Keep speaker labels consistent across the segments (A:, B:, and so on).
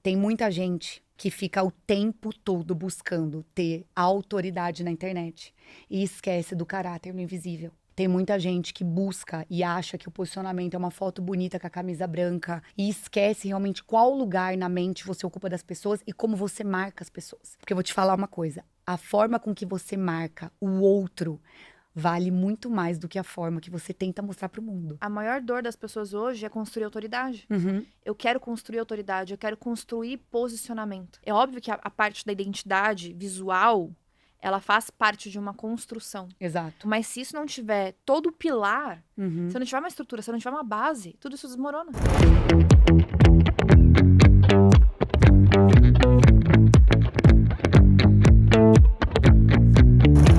A: Tem muita gente que fica o tempo todo buscando ter autoridade na internet e esquece do caráter no invisível. Tem muita gente que busca e acha que o posicionamento é uma foto bonita com a camisa branca e esquece realmente qual lugar na mente você ocupa das pessoas e como você marca as pessoas. Porque eu vou te falar uma coisa, a forma com que você marca o outro vale muito mais do que a forma que você tenta mostrar pro mundo.
B: A maior dor das pessoas hoje é construir autoridade. Eu quero construir autoridade, eu quero construir posicionamento. É óbvio que a parte da identidade visual, ela faz parte de uma construção.
A: Exato.
B: Mas se isso não tiver todo o pilar, se não tiver uma estrutura, se não tiver uma base, tudo isso desmorona.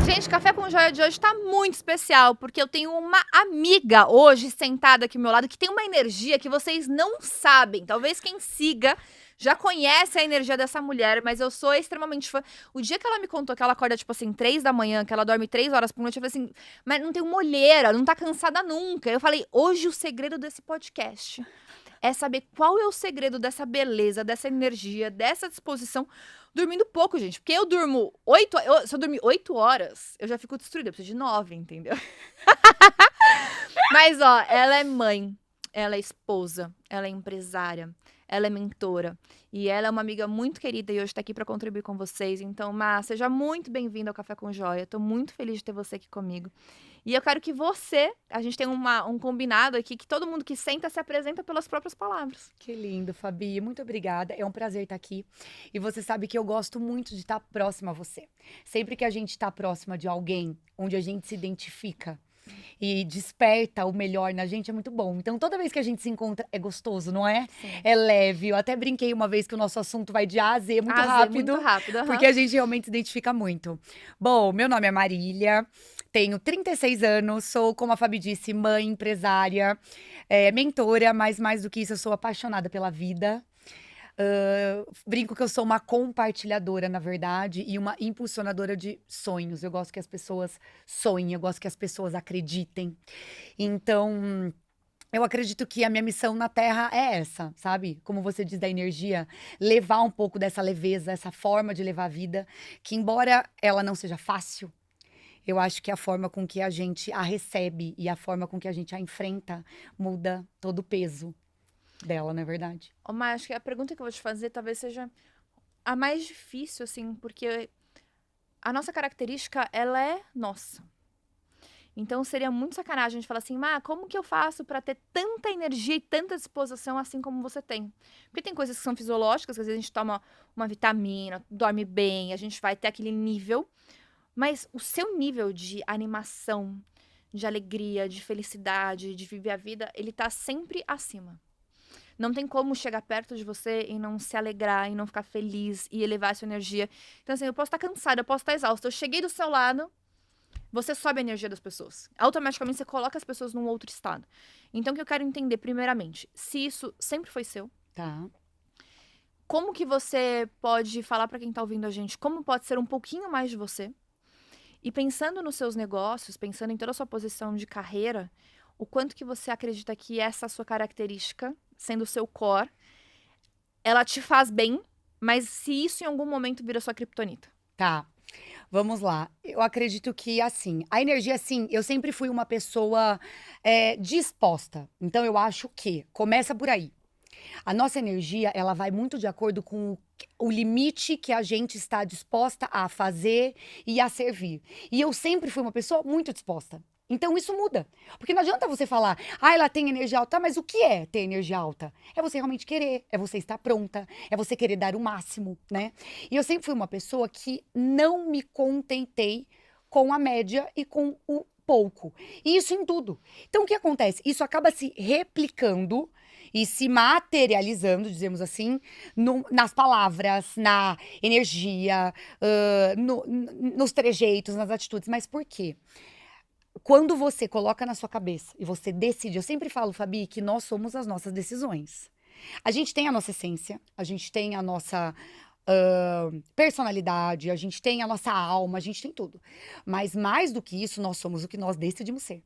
B: Gente, Café com Joia de hoje tá muito especial, porque eu tenho uma amiga hoje sentada aqui ao meu lado que tem uma energia que vocês não sabem. Talvez quem siga já conhece a energia dessa mulher, mas eu sou extremamente fã. O dia que ela me contou que ela acorda, tipo assim, 3 da manhã, que ela dorme 3 horas por noite, eu falei assim, mas não tem uma olheira, não tá cansada nunca. Eu falei, hoje o segredo desse podcast é saber qual é o segredo dessa beleza, dessa energia, dessa disposição. Dormindo pouco, gente, porque eu durmo 8 horas, se eu dormir 8 horas, eu já fico destruída, eu preciso de 9, entendeu? Mas, ó, ela é mãe, ela é esposa, ela é empresária, ela é mentora. E ela é uma amiga muito querida e hoje tá aqui pra contribuir com vocês. Então, Má, seja muito bem-vinda ao Café com Joia. Tô muito feliz de ter você aqui comigo. E eu quero que você, a gente tem um combinado aqui, que todo mundo que senta se apresenta pelas próprias palavras.
A: Que lindo, Fabi. Muito obrigada. É um prazer estar aqui. E você sabe que eu gosto muito de estar próxima a você. Sempre que a gente está próxima de alguém onde a gente se identifica e desperta o melhor na gente, é muito bom. Então, toda vez que a gente se encontra, é gostoso, não é?
B: Sim.
A: É leve. Eu até brinquei uma vez que o nosso assunto vai de A a Z, muito rápido.
B: Muito rápido,
A: Porque a gente realmente se identifica muito. Bom, meu nome é Marília, tenho 36 anos, sou, como a Fabi disse, mãe, empresária, mentora, mas mais do que isso, eu sou apaixonada pela vida. Brinco que eu sou uma compartilhadora, na verdade, e uma impulsionadora de sonhos. Eu gosto que as pessoas sonhem, eu gosto que as pessoas acreditem. Então, eu acredito que a minha missão na Terra é essa, sabe? Como você diz da energia, levar um pouco dessa leveza, essa forma de levar a vida, que embora ela não seja fácil, eu acho que a forma com que a gente a recebe e a forma com que a gente a enfrenta muda todo o peso dela, não é verdade?
B: Mas acho que a pergunta que eu vou te fazer talvez seja a mais difícil, assim, porque a nossa característica, ela é nossa. Então, seria muito sacanagem a gente falar assim, Má, como que eu faço pra ter tanta energia e tanta disposição assim como você tem? Porque tem coisas que são fisiológicas, que às vezes a gente toma uma vitamina, dorme bem, a gente vai ter aquele nível. Mas o seu nível de animação, de alegria, de felicidade, de viver a vida, ele tá sempre acima. Não tem como chegar perto de você e não se alegrar, e não ficar feliz, e elevar a sua energia. Então, assim, eu posso estar cansada, eu posso estar exausta. Eu cheguei do seu lado, você sobe a energia das pessoas. Automaticamente, você coloca as pessoas num outro estado. Então, o que eu quero entender, primeiramente, se isso sempre foi seu.
A: Tá.
B: Como que você pode falar pra quem tá ouvindo a gente, como pode ser um pouquinho mais de você? E pensando nos seus negócios, pensando em toda a sua posição de carreira, o quanto que você acredita que essa sua característica, sendo o seu core, ela te faz bem, mas se isso em algum momento vira sua criptonita?
A: Tá. Vamos lá. Eu acredito que, assim, a energia, assim, eu sempre fui uma pessoa disposta. Então, eu acho que começa por aí. A nossa energia, ela vai muito de acordo com o limite que a gente está disposta a fazer e a servir. E eu sempre fui uma pessoa muito disposta. Então isso muda. Porque não adianta você falar, ela tem energia alta, mas o que é ter energia alta? É você realmente querer, é você estar pronta, é você querer dar o máximo, né? E eu sempre fui uma pessoa que não me contentei com a média e com o pouco. E isso em tudo. Então o que acontece? Isso acaba se replicando e se materializando, dizemos assim, nas palavras, na energia, nos trejeitos, nas atitudes. Mas por quê? Quando você coloca na sua cabeça e você decide, eu sempre falo, Fabi, que nós somos as nossas decisões. A gente tem a nossa essência, a gente tem a nossa personalidade, a gente tem a nossa alma, a gente tem tudo. Mas mais do que isso, nós somos o que nós decidimos ser.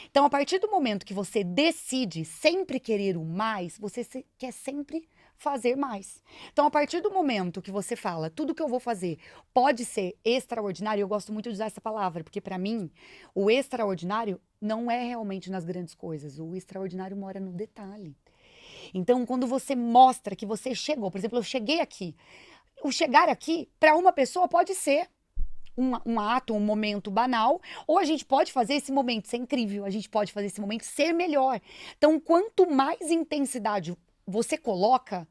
A: Então, a partir do momento que você decide sempre querer o mais, você quer sempre fazer mais. Então, a partir do momento que você fala, tudo que eu vou fazer pode ser extraordinário, eu gosto muito de usar essa palavra, porque para mim, o extraordinário não é realmente nas grandes coisas, o extraordinário mora no detalhe. Então, quando você mostra que você chegou, por exemplo, eu cheguei aqui, o chegar aqui, para uma pessoa pode ser um ato, um momento banal, ou a gente pode fazer esse momento ser incrível, a gente pode fazer esse momento ser melhor. Então, quanto mais intensidade você coloca,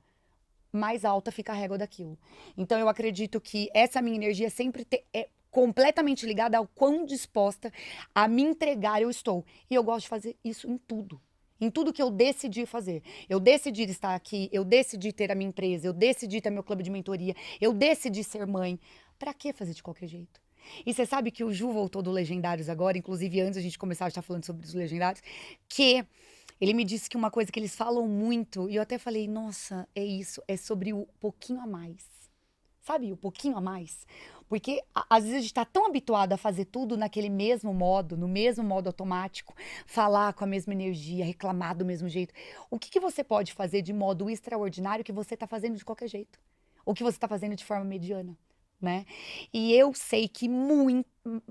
A: mais alta fica a régua daquilo. Então, eu acredito que essa minha energia sempre é completamente ligada ao quão disposta a me entregar eu estou. E eu gosto de fazer isso em tudo. Em tudo que eu decidi fazer. Eu decidi estar aqui, eu decidi ter a minha empresa, eu decidi ter meu clube de mentoria, eu decidi ser mãe. Pra que fazer de qualquer jeito? E você sabe que o Ju voltou do Legendários agora, inclusive antes a gente começar a estar falando sobre os Legendários, que ele me disse que uma coisa que eles falam muito, e eu até falei, nossa, é isso, é sobre o pouquinho a mais. Sabe, o pouquinho a mais? Porque às vezes a gente tá tão habituado a fazer tudo naquele mesmo modo, no mesmo modo automático, falar com a mesma energia, reclamar do mesmo jeito. O que você pode fazer de modo extraordinário que você tá fazendo de qualquer jeito? Ou que você tá fazendo de forma mediana? Né? E eu sei que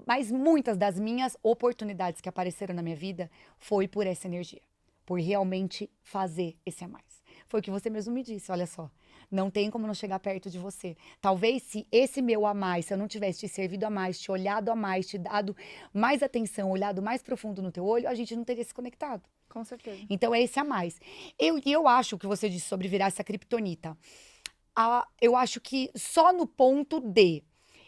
A: mas muitas das minhas oportunidades que apareceram na minha vida foi por essa energia, por realmente fazer esse a mais. Foi o que você mesmo me disse, olha só, não tem como não chegar perto de você. Talvez se esse meu a mais, se eu não tivesse te servido a mais, te olhado a mais, te dado mais atenção, olhado mais profundo no teu olho, a gente não teria se conectado.
B: Com certeza.
A: Então é esse a mais. Eu acho que você disse sobre virar essa criptonita. Eu acho que só no ponto de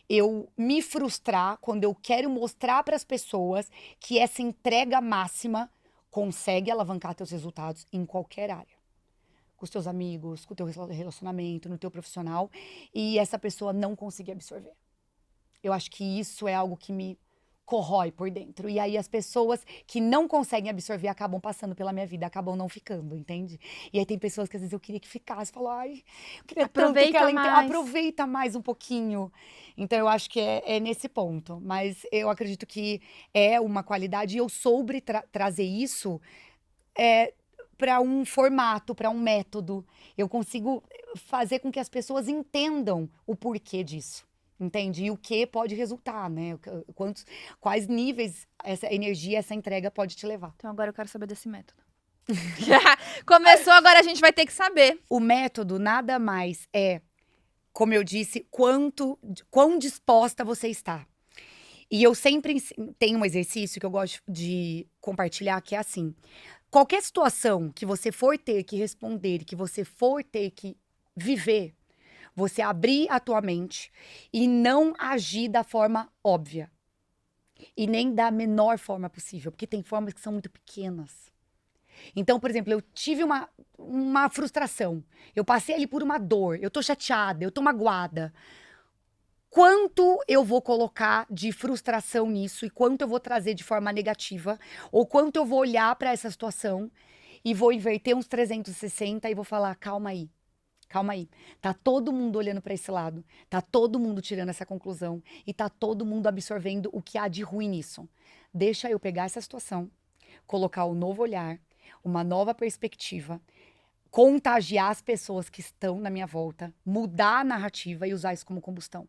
A: eu me frustrar quando eu quero mostrar para as pessoas que essa entrega máxima consegue alavancar teus resultados em qualquer área. Com os teus amigos, com o teu relacionamento, no teu profissional, e essa pessoa não conseguir absorver. Eu acho que isso é algo que me corrói por dentro. E aí as pessoas que não conseguem absorver acabam passando pela minha vida, acabam não ficando, entende? E aí tem pessoas que às vezes eu queria que ficasse, falo, ai, eu queria
B: Aproveita
A: tanto que ela
B: mais.
A: aproveita mais um pouquinho. Então eu acho que é nesse ponto. Mas eu acredito que é uma qualidade e eu soube trazer isso para um formato, para um método. Eu consigo fazer com que as pessoas entendam o porquê disso. Entende? E o que pode resultar, né? Quais níveis essa energia, essa entrega pode te levar.
B: Então agora eu quero saber desse método. Começou, agora a gente vai ter que saber.
A: O método nada mais é, como eu disse, quão disposta você está. E eu sempre tenho um exercício que eu gosto de compartilhar, que é assim. Qualquer situação que você for ter que responder, que você for ter que viver, você abrir a tua mente e não agir da forma óbvia. E nem da menor forma possível, porque tem formas que são muito pequenas. Então, por exemplo, eu tive uma frustração. Eu passei ali por uma dor, eu tô chateada, eu tô magoada. Quanto eu vou colocar de frustração nisso e quanto eu vou trazer de forma negativa, ou quanto eu vou olhar para essa situação e vou inverter uns 360 e vou falar, calma aí. Calma aí, tá todo mundo olhando para esse lado, tá todo mundo tirando essa conclusão e tá todo mundo absorvendo o que há de ruim nisso. Deixa eu pegar essa situação, colocar um novo olhar, uma nova perspectiva, contagiar as pessoas que estão na minha volta, mudar a narrativa e usar isso como combustão.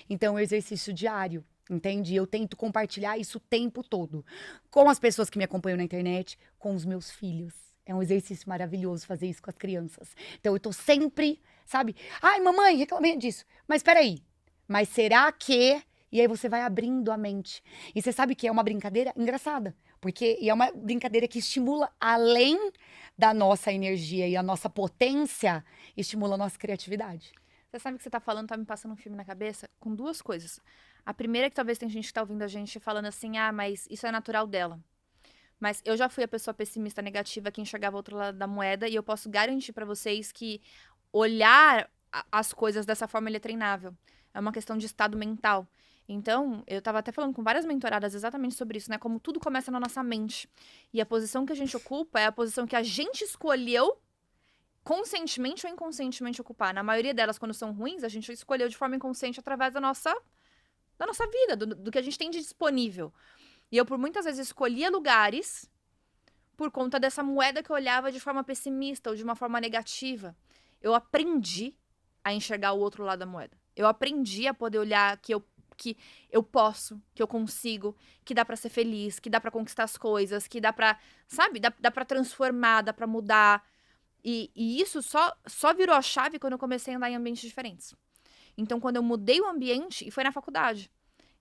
A: Então, é um exercício diário, entende? Eu tento compartilhar isso o tempo todo, com as pessoas que me acompanham na internet, com os meus filhos. É um exercício maravilhoso fazer isso com as crianças. Então, eu tô sempre, sabe? Ai, mamãe, reclamei disso. Mas peraí. Mas será que... E aí você vai abrindo a mente. E você sabe que é uma brincadeira engraçada. Porque é uma brincadeira que estimula, além da nossa energia e a nossa potência, estimula a nossa criatividade.
B: Você sabe que você tá falando, tá me passando um filme na cabeça com duas coisas. A primeira é que talvez tem gente que tá ouvindo a gente falando assim, ah, mas isso é natural dela. Mas eu já fui a pessoa pessimista negativa que enxergava o outro lado da moeda e eu posso garantir pra vocês que olhar as coisas dessa forma ele é treinável. É uma questão de estado mental. Então, eu tava até falando com várias mentoradas exatamente sobre isso, né? Como tudo começa na nossa mente. E a posição que a gente ocupa é a posição que a gente escolheu conscientemente ou inconscientemente ocupar. Na maioria delas, quando são ruins, a gente escolheu de forma inconsciente através da nossa vida, do que a gente tem de disponível. E eu, por muitas vezes, escolhia lugares por conta dessa moeda que eu olhava de forma pessimista ou de uma forma negativa. eu aprendi a enxergar o outro lado da moeda. Eu aprendi a poder olhar que eu posso, que eu consigo, que dá pra ser feliz, que dá pra conquistar as coisas, que dá pra, sabe, dá pra transformar, dá pra mudar. E isso só virou a chave quando eu comecei a andar em ambientes diferentes. Então, quando eu mudei o ambiente, e foi na faculdade.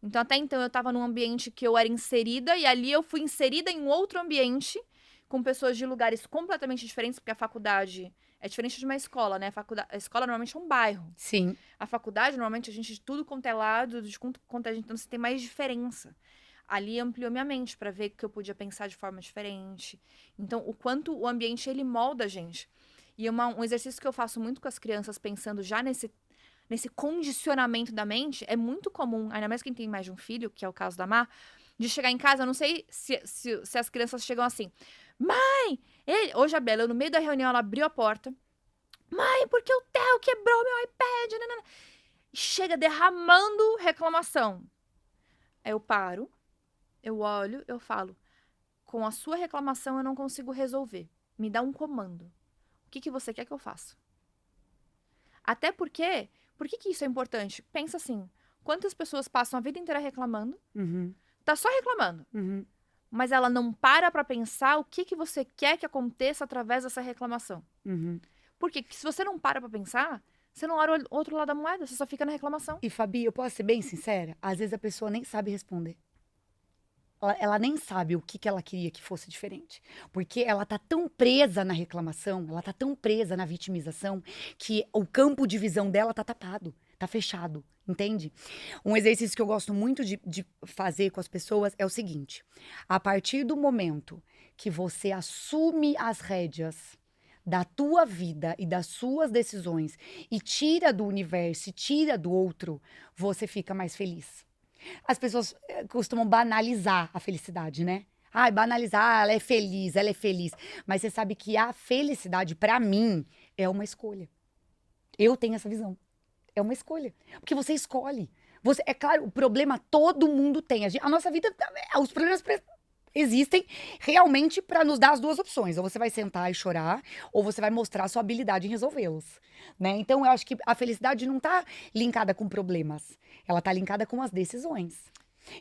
B: Então, até então, eu tava num ambiente que eu era inserida, e ali eu fui inserida em um outro ambiente, com pessoas de lugares completamente diferentes, porque a faculdade é diferente de uma escola, né? A escola normalmente é um bairro.
A: Sim.
B: A faculdade, normalmente, a gente de tudo quanto é lado, de tudo quanto é gente, então você tem mais diferença. Ali ampliou minha mente para ver que eu podia pensar de forma diferente. Então, o quanto o ambiente ele molda a gente. E um exercício que eu faço muito com as crianças, pensando já nesse condicionamento da mente, é muito comum, ainda mais quem tem mais de um filho, que é o caso da Má, de chegar em casa, eu não sei se as crianças chegam assim, mãe, hoje a Bela, no meio da reunião, ela abriu a porta, mãe, porque o Theo quebrou meu iPad, nanana. Chega derramando reclamação. Aí eu paro, eu olho, eu falo, com a sua reclamação eu não consigo resolver, me dá um comando. O que você quer que eu faça? Até porque, por que isso é importante? Pensa assim, quantas pessoas passam a vida inteira reclamando,
A: Uhum.
B: tá só reclamando,
A: Uhum.
B: mas ela não para pra pensar o que você quer que aconteça através dessa reclamação.
A: Uhum.
B: Porque se você não para pra pensar, você não olha o outro lado da moeda, você só fica na reclamação.
A: E, Fabi, eu posso ser bem sincera? Às vezes a pessoa nem sabe responder. Ela nem sabe o que ela queria que fosse diferente. Porque ela tá tão presa na reclamação, ela tá tão presa na vitimização, que o campo de visão dela tá tapado, tá fechado, entende? Um exercício que eu gosto muito de fazer com as pessoas é o seguinte: a partir do momento que você assume as rédeas da tua vida e das suas decisões e tira do universo, e tira do outro, você fica mais feliz. As pessoas costumam banalizar a felicidade, né? Ai, banalizar, ela é feliz, ela é feliz. Mas você sabe que a felicidade, pra mim, é uma escolha. Eu tenho essa visão. É uma escolha. Porque você escolhe. Você, é claro, o problema todo mundo tem. A nossa vida, os problemas existem realmente para nos dar as duas opções. Ou você vai sentar e chorar, ou você vai mostrar a sua habilidade em resolvê-los, né? Então eu acho que a felicidade não tá linkada com problemas, ela tá linkada com as decisões.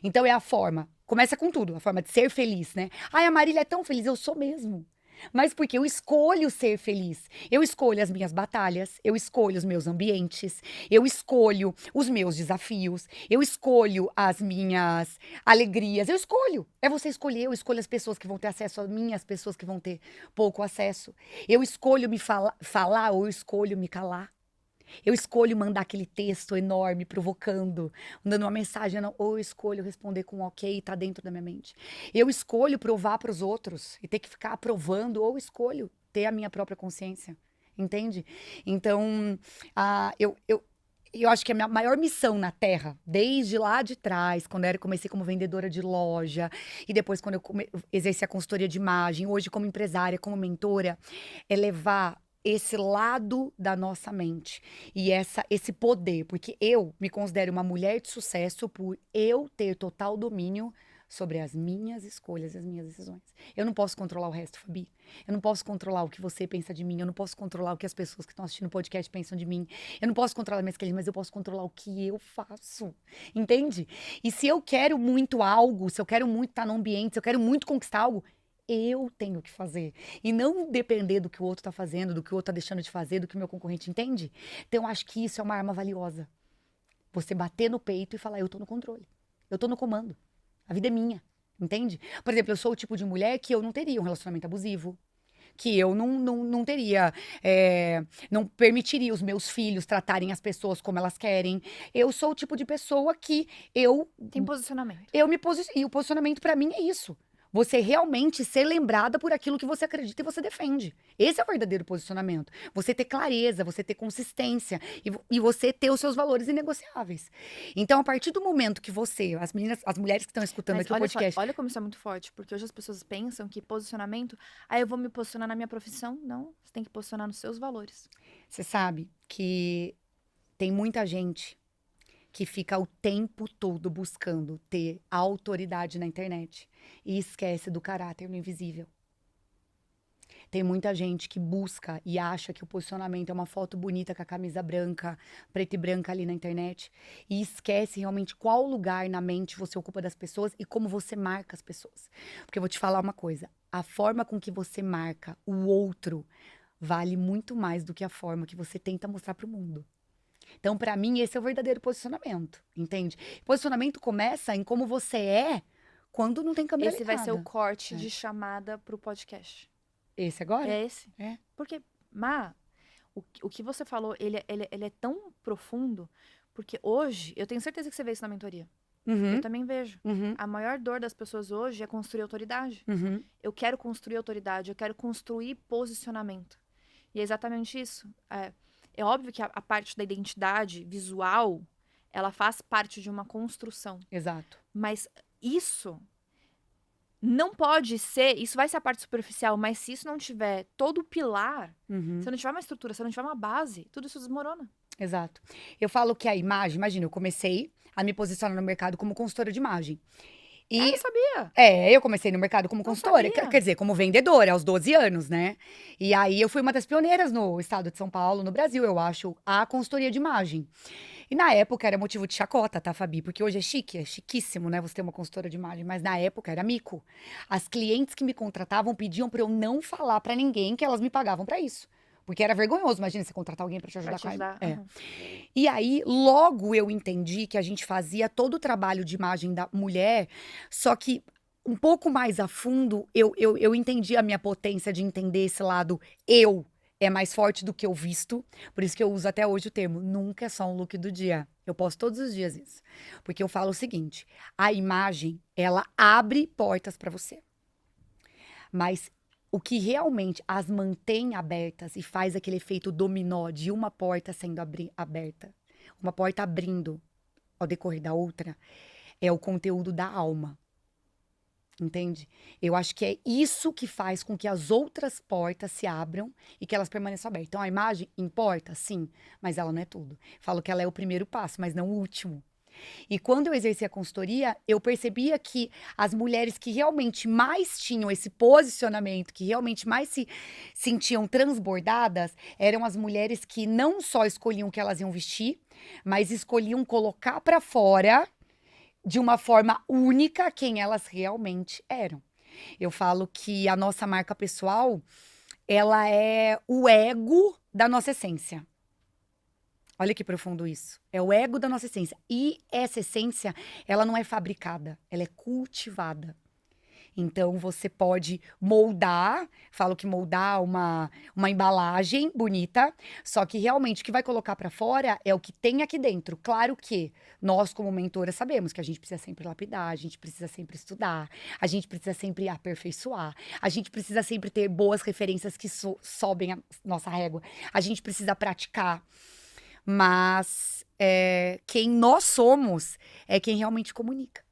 A: Então é a forma, começa com tudo, a forma de ser feliz, né? Ai, a Marília é tão feliz, eu sou mesmo. Mas porque eu escolho ser feliz. Eu escolho as minhas batalhas, eu escolho os meus ambientes, eu escolho os meus desafios, eu escolho as minhas alegrias, eu escolho. É você escolher, eu escolho as pessoas que vão ter acesso a mim, as pessoas que vão ter pouco acesso. Eu escolho me falar ou eu escolho me calar. Eu escolho mandar aquele texto enorme, provocando, mandando uma mensagem, ou eu escolho responder com um ok, tá dentro da minha mente. Eu escolho provar para os outros e ter que ficar aprovando, ou escolho ter a minha própria consciência, entende? Então, eu acho que a minha maior missão na Terra, desde lá de trás, quando eu comecei como vendedora de loja, e depois quando eu exerci a consultoria de imagem, hoje como empresária, como mentora, é levar esse lado da nossa mente e esse poder, porque eu me considero uma mulher de sucesso por eu ter total domínio sobre as minhas escolhas, as minhas decisões. Eu não posso controlar o resto, Fabi. Eu não posso controlar o que você pensa de mim, eu não posso controlar o que as pessoas que estão assistindo o podcast pensam de mim. Eu não posso controlar minhas escolhas, mas eu posso controlar o que eu faço. Entende? E se eu quero muito algo, se eu quero muito estar num ambiente, se eu quero muito conquistar algo, eu tenho que fazer. E não depender do que o outro tá fazendo, do que o outro tá deixando de fazer, do que o meu concorrente entende. Então, eu acho que isso é uma arma valiosa. Você bater no peito e falar, eu tô no controle. Eu tô no comando. A vida é minha. Entende? Por exemplo, eu sou o tipo de mulher que eu não teria um relacionamento abusivo. Que eu não teria, não permitiria os meus filhos tratarem as pessoas como elas querem. Eu sou o tipo de pessoa que
B: Tem posicionamento.
A: eu me posiciono. E o posicionamento pra mim é isso. Você realmente ser lembrada por aquilo que você acredita e você defende. Esse é o verdadeiro posicionamento. Você ter clareza, você ter consistência e você ter os seus valores inegociáveis. Então, a partir do momento que você, as meninas, as mulheres que estão escutando
B: Mas
A: aqui o
B: olha só,
A: podcast,
B: olha como isso é muito forte, porque hoje as pessoas pensam que posicionamento, eu vou me posicionar na minha profissão. Não, você tem que posicionar nos seus valores.
A: você sabe que tem muita gente que fica o tempo todo buscando ter autoridade na internet e esquece do caráter no invisível. Tem muita gente que busca e acha que o posicionamento é uma foto bonita com a camisa branca, preta e branca ali na internet. E esquece realmente qual lugar na mente você ocupa das pessoas e como você marca as pessoas. Porque eu vou te falar uma coisa. A forma com que você marca o outro vale muito mais do que a forma que você tenta mostrar para o mundo. Então, para mim, esse é o verdadeiro posicionamento, entende? Posicionamento começa em como você é quando não tem câmera
B: Esse vai ser o
A: ligada.
B: corte
A: É.
B: de chamada pro podcast.
A: Esse agora?
B: É esse?
A: É.
B: Porque, o que você falou, ele é tão profundo, porque hoje, eu tenho certeza que você vê isso na mentoria.
A: Uhum,
B: Eu também vejo.
A: uhum,
B: A maior dor das pessoas hoje é construir autoridade.
A: uhum.
B: Eu quero construir autoridade, eu quero construir posicionamento. E é exatamente isso. É óbvio que a parte da identidade visual, ela faz parte de uma construção.
A: Exato.
B: Mas isso não pode ser, isso vai ser a parte superficial, mas se isso não tiver todo o pilar,
A: Uhum,
B: se não tiver uma estrutura, se não tiver uma base, tudo isso desmorona.
A: exato. Eu falo que a imagem, imagina, eu comecei a me posicionar no mercado como consultora de imagem.
B: Eu
A: E
B: não sabia.
A: eu comecei no mercado como
B: Não
A: consultora,
B: sabia.
A: quer dizer, como vendedora, aos 12 anos, né? E aí eu fui uma das pioneiras no estado de São Paulo, no Brasil, eu acho, a consultoria de imagem. E na época era motivo de chacota, tá, Fabi? Porque hoje é chique, é chiquíssimo, né? Você ter uma consultora de imagem, mas na época era mico. As clientes que me contratavam pediam pra eu não falar pra ninguém que elas me pagavam pra isso. Porque era vergonhoso, imagina você contratar alguém pra te
B: Pra
A: ajudar
B: te
A: com a...
B: ajudar.
A: É.
B: Aham.
A: E aí, logo eu entendi que a gente fazia todo o trabalho de imagem da mulher, só que um pouco mais a fundo, eu entendi a minha potência de entender esse lado eu é mais forte do que eu visto. Por isso que eu uso até hoje o termo, nunca é só um look do dia. Eu posto todos os dias isso. Porque eu falo o seguinte, a imagem, ela abre portas pra você. Mas o que realmente as mantém abertas e faz aquele efeito dominó de uma porta sendo aberta, uma porta abrindo ao decorrer da outra, é o conteúdo da alma. Entende? Eu acho que é isso que faz com que as outras portas se abram e que elas permaneçam abertas. Então a imagem importa, sim, mas ela não é tudo. Falo que ela é o primeiro passo, mas não o último. E quando eu exerci a consultoria, eu percebia que as mulheres que realmente mais tinham esse posicionamento, que realmente mais se sentiam transbordadas, eram as mulheres que não só escolhiam o que elas iam vestir, mas escolhiam colocar pra fora de uma forma única quem elas realmente eram. Eu falo que a nossa marca pessoal, ela é o ego da nossa essência. Olha que profundo isso. É o ego da nossa essência. E essa essência, ela não é fabricada, ela é cultivada. Então, você pode moldar, falo que moldar uma embalagem bonita, só que realmente o que vai colocar pra fora é o que tem aqui dentro. Claro que nós, como mentora, sabemos que a gente precisa sempre lapidar, a gente precisa sempre estudar, a gente precisa sempre aperfeiçoar, a gente precisa sempre ter boas referências que sobem a nossa régua, a gente precisa praticar. Mas quem nós somos é quem realmente comunica.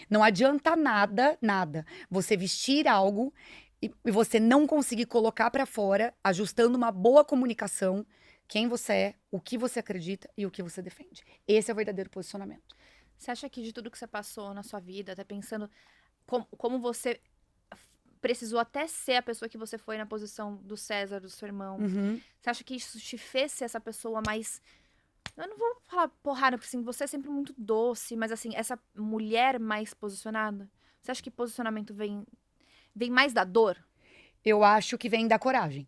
A: Não adianta nada, você vestir algo e você não conseguir colocar pra fora, ajustando uma boa comunicação, quem você é, o que você acredita e o que você defende. Esse é o verdadeiro posicionamento.
B: Você acha que de tudo que você passou na sua vida, até pensando como você precisou até ser a pessoa que você foi na posição do César, do seu irmão,
A: Uhum.
B: você acha que isso te fez ser essa pessoa mais... Eu não vou falar porrada, porque assim, você é sempre muito doce, mas assim, essa mulher mais posicionada, você acha que posicionamento vem mais da dor?
A: Eu acho que vem da coragem.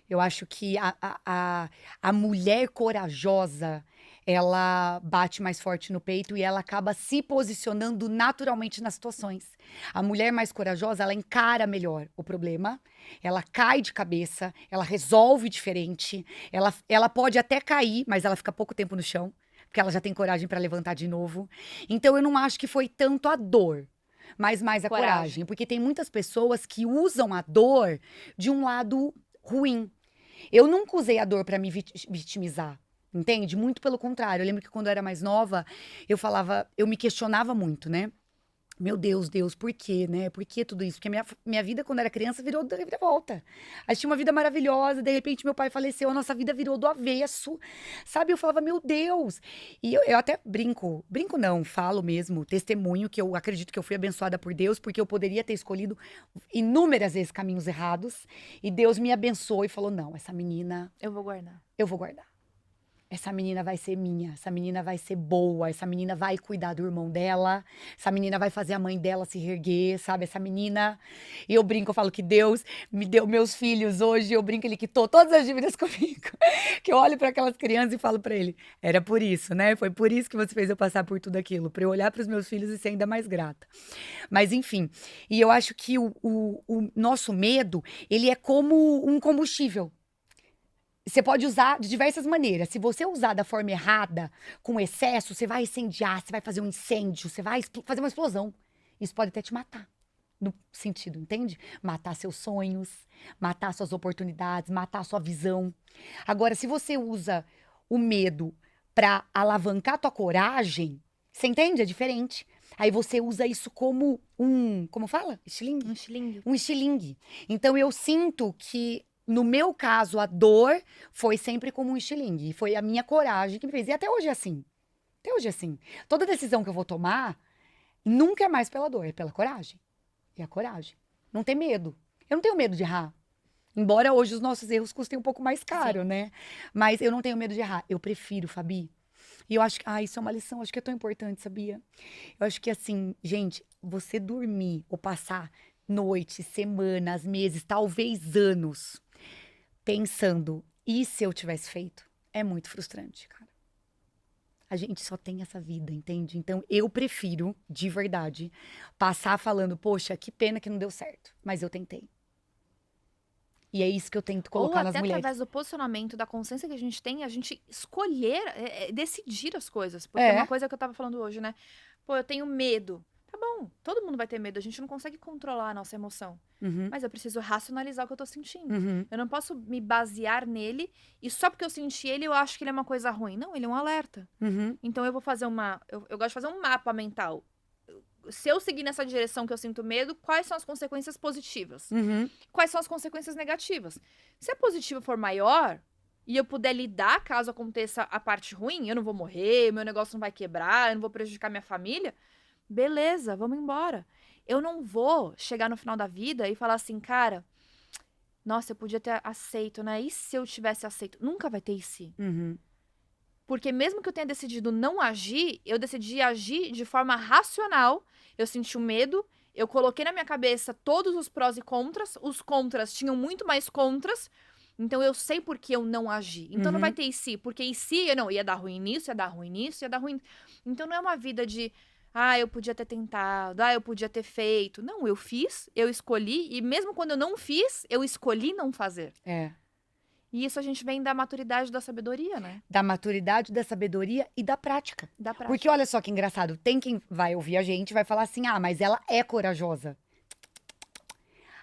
A: Eu acho que a mulher corajosa, ela bate mais forte no peito e ela acaba se posicionando naturalmente nas situações. A mulher mais corajosa, ela encara melhor o problema, ela cai de cabeça, ela resolve diferente, ela pode até cair, mas ela fica pouco tempo no chão, porque ela já tem coragem para levantar de novo. Então eu não acho que foi tanto a dor, mas mais a coragem, porque tem muitas pessoas que usam a dor de um lado ruim. Eu nunca usei a dor pra me vitimizar, entende? Muito pelo contrário. Eu lembro que quando eu era mais nova, eu me questionava muito, né? Meu Deus, Deus, por quê, né? Por que tudo isso? Porque minha vida, quando era criança, virou da volta. A gente tinha uma vida maravilhosa, de repente meu pai faleceu, a nossa vida virou do avesso, sabe? Eu falava, meu Deus. E eu até brinco não, falo mesmo, testemunho que eu acredito que eu fui abençoada por Deus, porque eu poderia ter escolhido inúmeras vezes caminhos errados, e Deus me abençoou e falou, não, essa menina
B: Eu vou guardar.
A: eu vou guardar. Essa menina vai ser minha, essa menina vai ser boa, essa menina vai cuidar do irmão dela, essa menina vai fazer a mãe dela se reerguer, sabe? Essa menina. E eu brinco, eu falo que Deus me deu meus filhos hoje, eu brinco, ele quitou todas as dívidas comigo. Que eu olho para aquelas crianças e falo para ele: era por isso, né? Foi por isso que você fez eu passar por tudo aquilo, para eu olhar para os meus filhos e ser ainda mais grata. Mas enfim, e eu acho que o nosso medo, ele é como um combustível. Você pode usar de diversas maneiras. Se você usar da forma errada, com excesso, você vai incendiar, você vai fazer um incêndio, você vai fazer uma explosão. Isso pode até te matar. No sentido, entende? Matar seus sonhos, matar suas oportunidades, matar sua visão. Agora, se você usa o medo pra alavancar tua coragem, você entende? É diferente. Aí você usa isso como como fala? Estilingue?
B: Um estilingue.
A: Um estilingue. Então eu sinto que, no meu caso, a dor foi sempre como um estilingue. E foi a minha coragem que me fez. E até hoje é assim. Até hoje é assim. Toda decisão que eu vou tomar, nunca é mais pela dor, é pela coragem. É a coragem. Não ter medo. Eu não tenho medo de errar. Embora hoje os nossos erros custem um pouco mais caro, né? Mas eu não tenho medo de errar. Eu prefiro, Fabi. E eu acho que, isso é uma lição, acho que é tão importante, sabia? Eu acho que assim, gente, você dormir ou passar noites, semanas, meses, talvez anos, pensando, e se eu tivesse feito? É muito frustrante, cara. A gente só tem essa vida, entende? Então, eu prefiro, de verdade, passar falando, poxa, que pena que não deu certo, mas eu tentei. E é isso que eu tento
B: Ou
A: colocar nas
B: até
A: mulheres.
B: através do posicionamento, da consciência que a gente tem, a gente escolher, decidir as coisas. Porque
A: É.
B: uma coisa que eu tava falando hoje, né? Pô, eu tenho medo. Tá bom, todo mundo vai ter medo, a gente não consegue controlar a nossa emoção.
A: Uhum,
B: Mas eu preciso racionalizar o que eu tô sentindo.
A: uhum,
B: Eu não posso me basear nele e só porque eu senti ele, eu acho que ele é uma coisa ruim. Não, ele é um alerta.
A: uhum,
B: Então eu vou fazer eu gosto de fazer um mapa mental. Se eu seguir nessa direção que eu sinto medo, quais são as consequências positivas?
A: uhum.
B: Quais são as consequências negativas? Se a positiva for maior e eu puder lidar caso aconteça a parte ruim, eu não vou morrer, meu negócio não vai quebrar, eu não vou prejudicar minha família, beleza, vamos embora. Eu não vou chegar no final da vida e falar assim, cara, nossa, eu podia ter aceito, né? E se eu tivesse aceito? Nunca vai ter e se.
A: Uhum.
B: Porque mesmo que eu tenha decidido não agir, eu decidi agir de forma racional. Eu senti o medo, eu coloquei na minha cabeça todos os prós e contras. Os contras tinham muito mais contras. Então eu sei por que eu não agi. Então não vai ter e se, porque e se, não, ia dar ruim nisso, ia dar ruim nisso, ia dar ruim. Então não é uma vida de, eu podia ter tentado, eu podia ter feito. Não, eu fiz, eu escolhi, e mesmo quando eu não fiz, eu escolhi não fazer.
A: É.
B: E isso a gente vem da maturidade, da sabedoria, né?
A: Da maturidade, da sabedoria e da prática.
B: Da prática.
A: Porque olha só que engraçado, tem quem vai ouvir a gente e vai falar assim, mas ela é corajosa.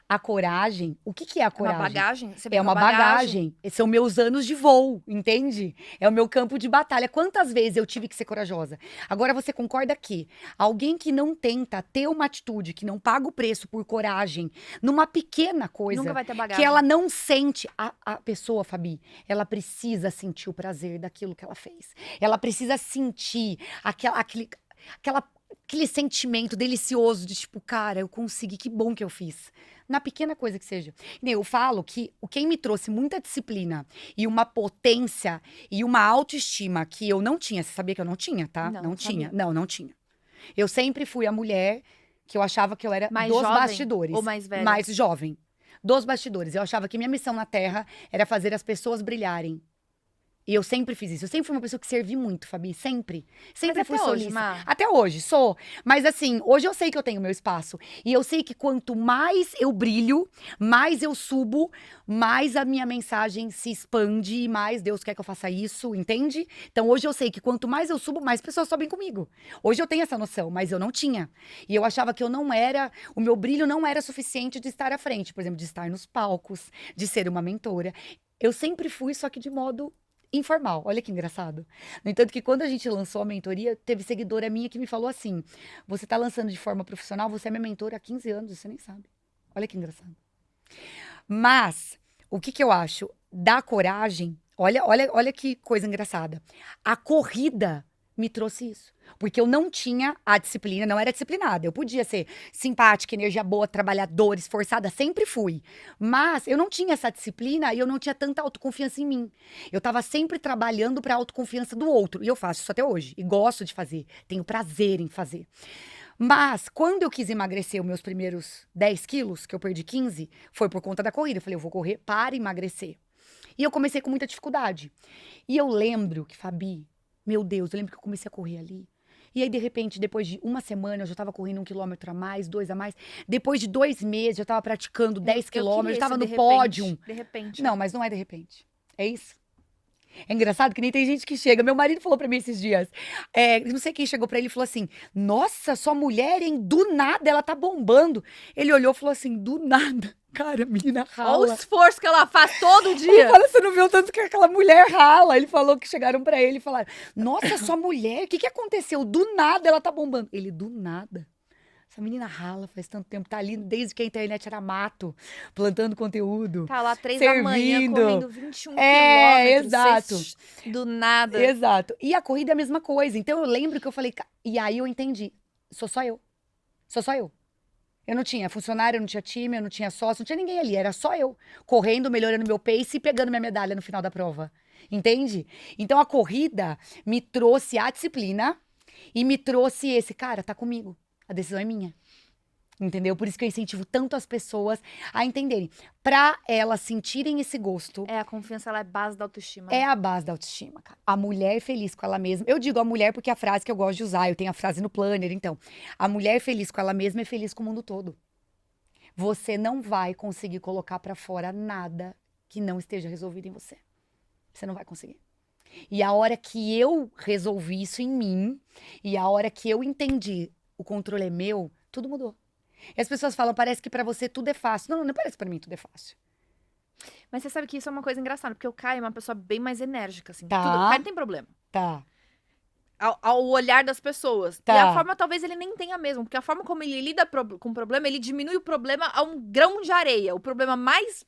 A: A coragem, o que é a
B: É uma
A: coragem?
B: bagagem. Você vem
A: É
B: com
A: uma
B: a
A: bagagem. São meus anos de voo, entende? É o meu campo de batalha. Quantas vezes eu tive que ser corajosa? Agora você concorda que alguém que não tenta ter uma atitude, que não paga o preço por coragem, numa pequena coisa,
B: Nunca vai ter bagagem.
A: que ela não sente, a pessoa, Fabi, ela precisa sentir o prazer daquilo que ela fez. Ela precisa sentir aquele sentimento delicioso de tipo, cara, eu consegui, que bom que eu fiz. Na pequena coisa que seja. Eu falo que quem me trouxe muita disciplina e uma potência e uma autoestima que eu não tinha. Você sabia que eu não tinha, tá?
B: Não
A: tinha.
B: sabia.
A: Não tinha. Eu sempre fui a mulher que eu achava que eu era
B: Mais
A: dos
B: jovem
A: bastidores.
B: ou mais velha?
A: Mais jovem. Dos bastidores. Eu achava que minha missão na Terra era fazer as pessoas brilharem. E eu sempre fiz isso. Eu sempre fui uma pessoa que servi muito, Fabi. Sempre. Sempre
B: Mas
A: fui
B: até hoje,
A: solícita.
B: Má?
A: Até hoje, sou. Mas assim, hoje eu sei que eu tenho meu espaço. E eu sei que quanto mais eu brilho, mais eu subo, mais a minha mensagem se expande e mais Deus quer que eu faça isso, entende? Então hoje eu sei que quanto mais eu subo, mais pessoas sobem comigo. Hoje eu tenho essa noção, mas eu não tinha. E eu achava que eu não era, o meu brilho não era suficiente de estar à frente, por exemplo, de estar nos palcos, de ser uma mentora. Eu sempre fui, só que de modo informal. Olha que engraçado. No entanto, que quando a gente lançou a mentoria, teve seguidora minha que me falou assim: você tá lançando de forma profissional, você é minha mentora há 15 anos, você nem sabe. Olha que engraçado. Mas, o que eu acho? Da coragem, olha que coisa engraçada. A corrida me trouxe isso. Porque eu não tinha a disciplina, não era disciplinada. Eu podia ser simpática, energia boa, trabalhadora, esforçada, sempre fui. Mas eu não tinha essa disciplina e eu não tinha tanta autoconfiança em mim. Eu tava sempre trabalhando pra autoconfiança do outro. E eu faço isso até hoje. E gosto de fazer. Tenho prazer em fazer. Mas, quando eu quis emagrecer os meus primeiros 10 quilos, que eu perdi 15, foi por conta da corrida. Eu falei, eu vou correr para emagrecer. E eu comecei com muita dificuldade. E eu lembro que, Fabi, meu Deus, eu lembro que eu comecei a correr ali. E aí, de repente, depois de uma semana, eu já tava correndo 1 quilômetro a mais, 2 a mais. Depois de 2 meses, eu tava praticando 10 quilômetros, eu tava no pódio.
B: De repente.
A: Não, mas não é de repente. É isso. É engraçado que nem tem gente que chega. Meu marido falou pra mim esses dias. Não sei quem chegou pra ele e falou assim: Nossa, sua mulher, hein? Do nada ela tá bombando. Ele olhou e falou assim: Do nada. Cara, a menina
B: Olha o
A: rala.
B: esforço que ela faz todo
A: Ele
B: dia.
A: fala, você não viu tanto que aquela mulher rala. Ele falou que chegaram pra ele e falaram: Nossa, sua mulher, o que aconteceu? Do nada ela tá bombando. Ele, do nada. Essa menina rala faz tanto tempo, tá ali desde que a internet era mato, plantando conteúdo.
B: Tá lá 3 da manhã,
A: servindo.
B: correndo 21 quilômetros.
A: Exato.
B: Do nada.
A: Exato. E a corrida é a mesma coisa. Então eu lembro que eu falei, e aí eu entendi, sou só eu. Sou só eu. Eu não tinha funcionário, eu não tinha time, eu não tinha sócio, não tinha ninguém ali, era só eu. Correndo, melhorando meu pace e pegando minha medalha no final da prova. Entende? Então a corrida me trouxe a disciplina e me trouxe esse, cara, tá comigo. A decisão é minha. Entendeu? Por isso que eu incentivo tanto as pessoas a entenderem. Pra elas sentirem esse gosto.
B: A confiança, ela é base da autoestima.
A: É a base da autoestima, cara. A mulher feliz com ela mesma. Eu digo a mulher porque é a frase que eu gosto de usar. Eu tenho a frase no planner, então. A mulher feliz com ela mesma é feliz com o mundo todo. Você não vai conseguir colocar pra fora nada que não esteja resolvido em você. Você não vai conseguir. E a hora que eu resolvi isso em mim, e a hora que eu entendi o controle é meu, tudo mudou. E as pessoas falam, parece que pra você tudo é fácil. Não, não parece pra mim tudo é fácil.
B: Mas você sabe que isso é uma coisa engraçada, porque o Caio é uma pessoa bem mais enérgica, assim.
A: Tá.
B: Tudo, o Caio não tem problema.
A: Tá.
B: Ao olhar das pessoas.
A: Tá.
B: E a forma, talvez, ele nem tenha mesmo. Porque a forma como ele lida com o problema, ele diminui o problema a um grão de areia. O problema mais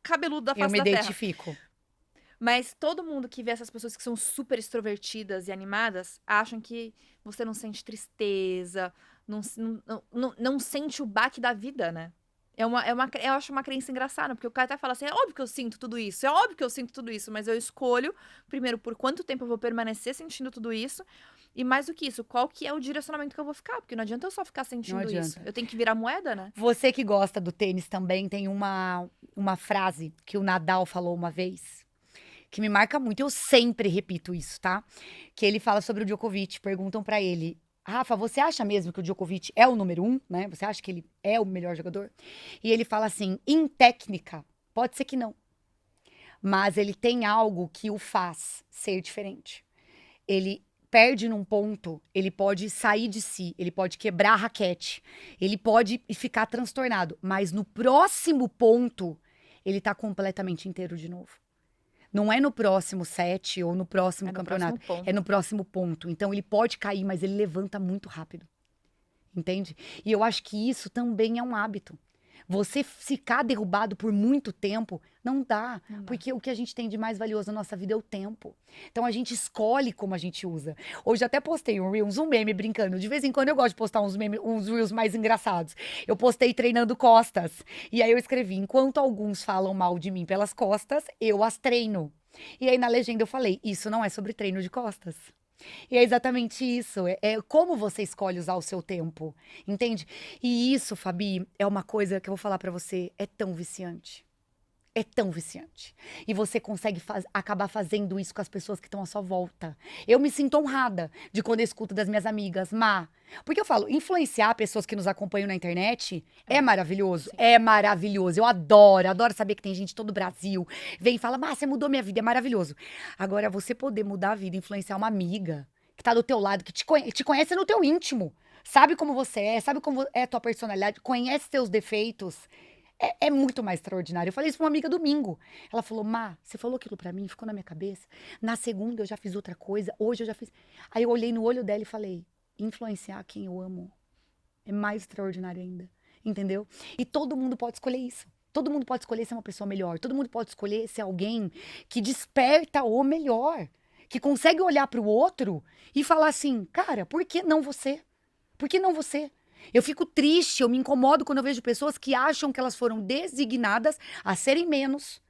B: cabeludo da
A: Eu
B: face
A: me
B: da Terra.
A: identifico.
B: Mas todo mundo que vê essas pessoas que são super extrovertidas e animadas, acham que você não sente tristeza, não sente o baque da vida, né? Eu acho uma crença engraçada, porque o cara até fala assim, é óbvio que eu sinto tudo isso, é óbvio que eu sinto tudo isso, mas eu escolho, primeiro, por quanto tempo eu vou permanecer sentindo tudo isso, e mais do que isso, qual que é o direcionamento que eu vou ficar, porque não adianta eu só ficar sentindo isso. Eu tenho que virar moeda, né?
A: Você que gosta do tênis também, tem uma frase que o Nadal falou uma vez, que me marca muito, eu sempre repito isso, tá? Que ele fala sobre o Djokovic, perguntam pra ele, Rafa, você acha mesmo que o Djokovic é o número 1, né? Você acha que ele é o melhor jogador? E ele fala assim, em técnica, pode ser que não. Mas ele tem algo que o faz ser diferente. Ele perde num ponto, ele pode sair de si, ele pode quebrar a raquete, ele pode ficar transtornado. Mas no próximo ponto, ele tá completamente inteiro de novo. Não é no próximo set ou no próximo campeonato. É no próximo ponto. Então, ele pode cair, mas ele levanta muito rápido. Entende? E eu acho que isso também é um hábito. Você ficar derrubado por muito tempo, não dá. Porque o que a gente tem de mais valioso na nossa vida é o tempo. Então, a gente escolhe como a gente usa. Hoje até postei um Reels, um meme brincando. De vez em quando eu gosto de postar uns Reels mais engraçados. Eu postei treinando costas. E aí eu escrevi, enquanto alguns falam mal de mim pelas costas, eu as treino. E aí na legenda eu falei, isso não é sobre treino de costas. E é exatamente isso, é como você escolhe usar o seu tempo, entende? E isso, Fabi, é uma coisa que eu vou falar pra você, é tão viciante. É tão viciante. E você consegue acabar fazendo isso com as pessoas que estão à sua volta. Eu me sinto honrada de quando eu escuto das minhas amigas, Má. Porque eu falo, influenciar pessoas que nos acompanham na internet é maravilhoso. Sim. É maravilhoso. Eu adoro saber que tem gente de todo o Brasil. Vem e fala, Má, você mudou minha vida, é maravilhoso. Agora, você poder mudar a vida, influenciar uma amiga que tá do teu lado, que te conhece no teu íntimo. Sabe como você é, sabe como é a tua personalidade, conhece teus defeitos. é muito mais extraordinário. Eu falei isso pra uma amiga domingo. Ela falou, Má, você falou aquilo pra mim, ficou na minha cabeça. Na segunda eu já fiz outra coisa, hoje eu já fiz. Aí eu olhei no olho dela e falei, influenciar quem eu amo é mais extraordinário ainda. Entendeu? E todo mundo pode escolher isso. Todo mundo pode escolher ser uma pessoa melhor. Todo mundo pode escolher ser alguém que desperta o melhor. Que consegue olhar pro outro e falar assim, cara, por que não você? Por que não você? Eu fico triste, eu me incomodo quando eu vejo pessoas que acham que elas foram designadas a serem menos,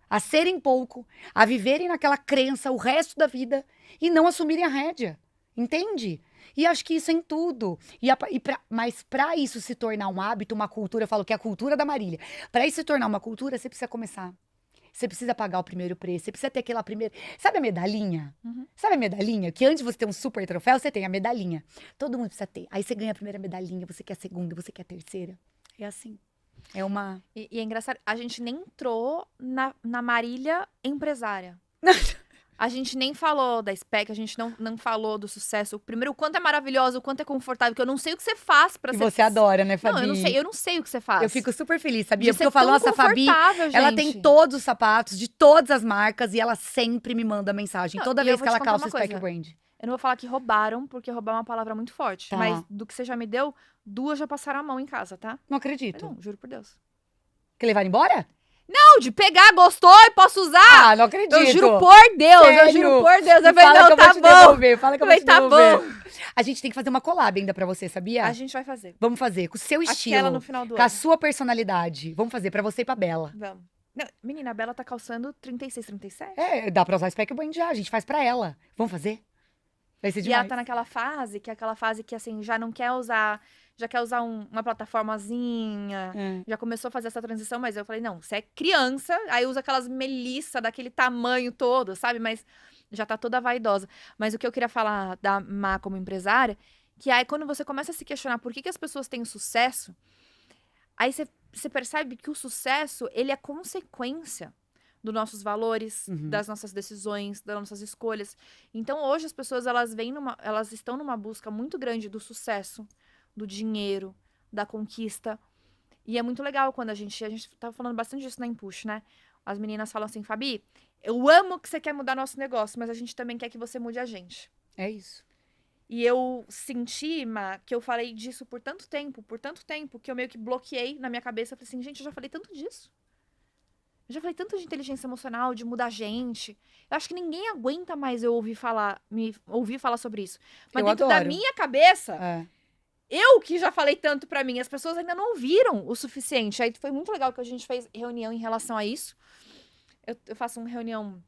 A: a serem pouco, a viverem naquela crença o resto da vida e não assumirem a rédea. Entende? E acho que isso é em tudo. Mas para isso se tornar um hábito, uma cultura, eu falo que é a cultura da Marília. Para isso se tornar uma cultura, você precisa começar. Você precisa pagar o primeiro preço, você precisa ter aquela primeira. Sabe a medalhinha? Sabe a medalhinha? Que antes de você ter um super troféu, você tem a medalhinha. Todo mundo precisa ter. Aí você ganha a primeira medalhinha, você quer a segunda, você quer a terceira. É assim. É uma.
B: E é engraçado, a gente nem entrou na Marília empresária. A gente nem falou da spec, a gente não falou do sucesso. Primeiro, o quanto é maravilhoso, o quanto é confortável, que eu não sei o que você faz pra
A: E
B: ser...
A: você adora, né, Fabi?
B: Não, eu não sei o que você faz.
A: Eu fico super feliz, sabia?
B: De
A: Porque
B: ser
A: eu falo,
B: tão
A: nossa, a Fabi,
B: confortável,
A: ela
B: gente.
A: tem todos os sapatos de todas as marcas e ela sempre me manda mensagem.
B: Não,
A: Toda
B: e
A: vez
B: eu vou
A: que
B: te
A: ela
B: contar
A: calça
B: uma
A: Spec
B: coisa.
A: Brand.
B: Eu não vou falar que roubaram, porque roubar é uma palavra muito forte.
A: Tá.
B: Mas do que você já me deu, 2 já passaram a mão em casa, tá?
A: Não
B: Eu
A: acredito.
B: não, juro por Deus.
A: Que levar embora?
B: Não, de pegar, gostou e posso usar.
A: Ah, não acredito.
B: Eu juro por Deus, eu juro por Deus. Eu falei,
A: Fala que
B: não,
A: eu vou
B: tá
A: te
B: bom.
A: devolver, fala que eu vou
B: Falei,
A: te
B: tá
A: devolver.
B: bom.
A: A gente tem que fazer uma collab ainda pra você, sabia?
B: A gente vai fazer.
A: Vamos fazer, com o seu estilo,
B: Aquela no final do
A: com a
B: ano.
A: sua personalidade. Vamos fazer pra você e pra Bela.
B: Vamos. Não, menina, a Bela tá calçando 36, 37.
A: É, dá pra usar Spec Brand já, a gente faz pra ela. Vamos fazer? Vai ser
B: E
A: demais.
B: ela tá naquela fase, que é aquela fase que, assim, já não quer usar... Já quer usar uma plataformazinha.
A: É.
B: Já começou a fazer essa transição, mas eu falei, não, você é criança, aí usa aquelas melissa daquele tamanho todo, sabe? Mas já tá toda vaidosa. Mas o que eu queria falar da Má como empresária, que aí quando você começa a se questionar por que as pessoas têm sucesso, aí você percebe que o sucesso, ele é consequência dos nossos valores, das nossas decisões, das nossas escolhas. Então, hoje, as pessoas, elas estão numa busca muito grande do sucesso, do dinheiro, da conquista. E é muito legal quando a gente tava falando bastante disso na Impush, né? As meninas falam assim, Fabi, eu amo que você quer mudar nosso negócio, mas a gente também quer que você mude a gente.
A: É isso.
B: E eu senti, Ma, que eu falei disso por tanto tempo, que eu meio que bloqueei na minha cabeça. Eu falei assim, gente, eu já falei tanto disso. Eu já falei tanto de inteligência emocional, de mudar a gente. Eu acho que ninguém aguenta mais eu me ouvir falar sobre isso. Mas
A: Eu
B: dentro da
A: adoro.
B: minha cabeça,
A: É.
B: eu que já falei tanto pra mim, as pessoas ainda não ouviram o suficiente. Aí foi muito legal que a gente fez reunião em relação a isso. Eu faço uma reunião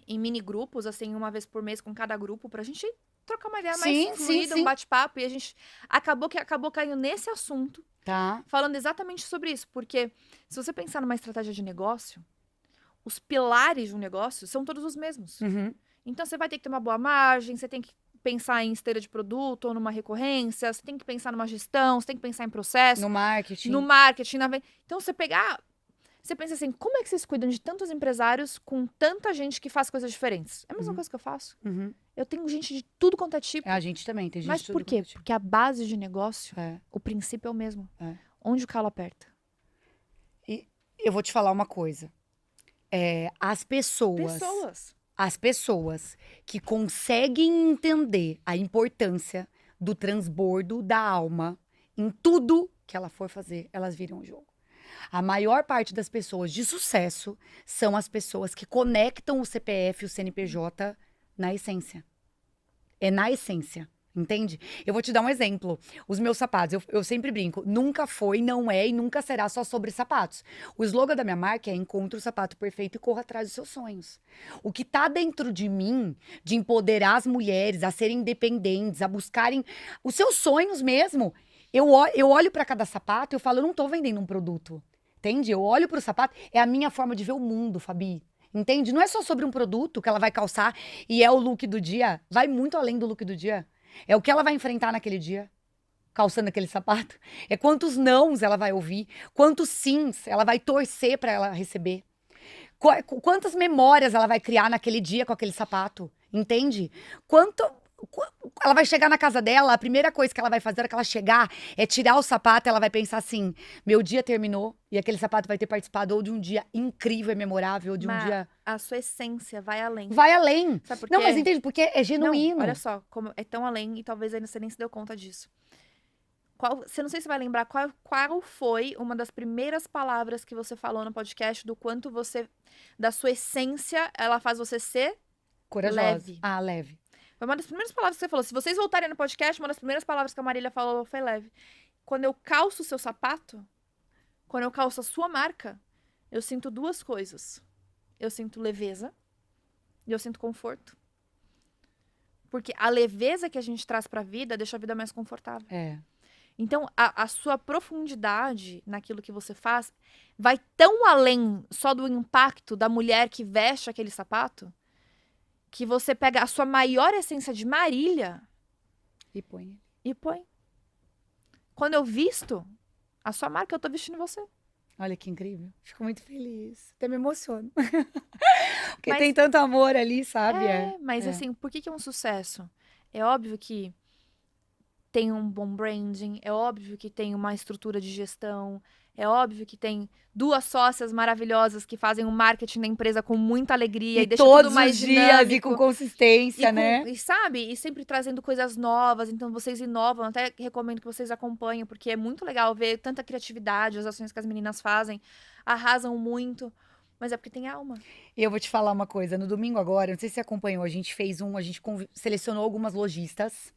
B: em mini grupos, assim, uma vez por mês com cada grupo, pra gente trocar uma ideia
A: Sim,
B: mais
A: sim,
B: fluida,
A: sim.
B: um bate-papo. E a gente acabou caindo nesse assunto,
A: Tá.
B: falando exatamente sobre isso. Porque se você pensar numa estratégia de negócio, os pilares de um negócio são todos os mesmos.
A: Uhum.
B: Então, você vai ter que ter uma boa margem, você tem que pensar em esteira de produto ou numa recorrência, você tem que pensar numa gestão, você tem que pensar em processo,
A: No marketing.
B: no marketing. Então, você pensa assim, como é que vocês cuidam de tantos empresários com tanta gente que faz coisas diferentes? É a mesma coisa que eu faço.
A: Uhum.
B: Eu tenho gente de tudo quanto é tipo.
A: A gente também, tem gente
B: Mas
A: de tudo
B: por quê?
A: quanto é tipo.
B: Porque a base de negócio,
A: É.
B: o princípio é o mesmo.
A: É.
B: Onde o calo aperta?
A: Eu vou te falar uma coisa. As pessoas que conseguem entender a importância do transbordo da alma em tudo que ela for fazer, elas viram o jogo. A maior parte das pessoas de sucesso são as pessoas que conectam o CPF e o CNPJ na essência. É na essência. Entende? Eu vou te dar um exemplo. Os meus sapatos, eu sempre brinco, nunca foi, não é e nunca será só sobre sapatos. O slogan da minha marca é encontre o sapato perfeito e corra atrás dos seus sonhos. O que tá dentro de mim, de empoderar as mulheres a serem independentes, a buscarem os seus sonhos mesmo. Eu olho para cada sapato e eu falo, eu não tô vendendo um produto. Entende? Eu olho pro sapato, é a minha forma de ver o mundo, Fabi. Entende? Não é só sobre um produto que ela vai calçar e é o look do dia. Vai muito além do look do dia. É o que ela vai enfrentar naquele dia, calçando aquele sapato. É quantos nãos ela vai ouvir, quantos sims ela vai torcer para ela receber. Quantas memórias ela vai criar naquele dia com aquele sapato, entende? Ela vai chegar na casa dela, a primeira coisa que ela vai fazer na hora que ela chegar é tirar o sapato, ela vai pensar assim, meu dia terminou, e aquele sapato vai ter participado ou de um dia incrível e memorável, ou de um
B: Mas
A: dia...
B: a sua essência vai além.
A: Vai além.
B: Sabe por
A: Não,
B: quê?
A: mas entende? Porque é
B: Não,
A: genuíno.
B: olha só, como é tão além e talvez ainda você nem se deu conta disso. Você não sei se vai lembrar qual foi uma das primeiras palavras que você falou no podcast do quanto você, da sua essência, ela faz você ser
A: Corajosa.
B: leve.
A: Ah, leve.
B: Foi uma das primeiras palavras que você falou. Se vocês voltarem no podcast, uma das primeiras palavras que a Marília falou foi leve. Quando eu calço o seu sapato, quando eu calço a sua marca, eu sinto duas coisas. Eu sinto leveza e eu sinto conforto. Porque a leveza que a gente traz pra vida deixa a vida mais confortável.
A: É.
B: Então, a sua profundidade naquilo que você faz vai tão além só do impacto da mulher que veste aquele sapato, que você pega a sua maior essência de Marília
A: E põe.
B: e põe. Quando eu visto a sua marca, eu tô vestindo você.
A: Olha que incrível. Fico muito feliz. Até me emociono. Porque
B: Mas-
A: tem tanto amor ali, sabe?
B: Mas
A: É.
B: assim, por que é um sucesso? É óbvio que tem um bom branding, é óbvio que tem uma estrutura de gestão, é óbvio que tem duas sócias maravilhosas que fazem o marketing da empresa com muita alegria e, deixa
A: todos
B: tudo mais
A: os dias
B: dinâmico.
A: e com consistência, né?
B: E sabe? E sempre trazendo coisas novas. Então, vocês inovam. Até recomendo que vocês acompanhem, porque é muito legal ver tanta criatividade, as ações que as meninas fazem. Arrasam muito. Mas é porque tem alma.
A: E eu vou te falar uma coisa. No domingo agora, não sei se você acompanhou, a gente selecionou algumas lojistas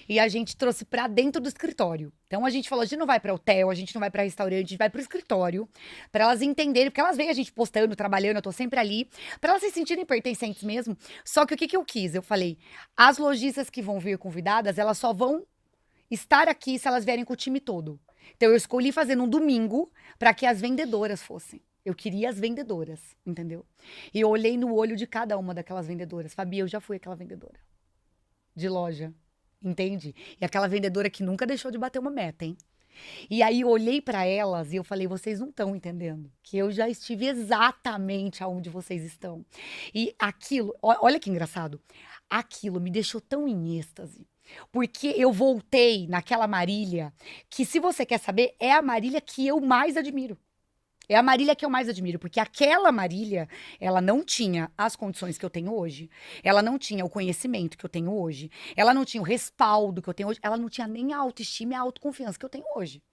A: e a gente trouxe pra dentro do escritório. Então a gente falou, a gente não vai pra hotel, a gente não vai pra restaurante, a gente vai pro escritório pra elas entenderem, porque elas veem a gente postando, trabalhando, eu tô sempre ali, pra elas se sentirem pertencentes mesmo. Só que o que que eu quis? Eu falei, as lojistas que vão vir convidadas, elas só vão estar aqui se elas vierem com o time todo. Então eu escolhi fazer num domingo pra que as vendedoras fossem. Eu queria as vendedoras, entendeu? E eu olhei no olho de cada uma daquelas vendedoras. Fabi, eu já fui aquela vendedora de loja, entende? E aquela vendedora que nunca deixou de bater uma meta, hein? E aí eu olhei pra elas e eu falei, vocês não estão entendendo que eu já estive exatamente aonde vocês estão. E aquilo, olha que engraçado, aquilo me deixou tão em êxtase. Porque eu voltei naquela Marília, que se você quer saber, é a Marília que eu mais admiro. É a Marília que eu mais admiro, porque aquela Marília, ela não tinha as condições que eu tenho hoje, ela não tinha o conhecimento que eu tenho hoje, ela não tinha o respaldo que eu tenho hoje, ela não tinha nem a autoestima e a autoconfiança que eu tenho hoje.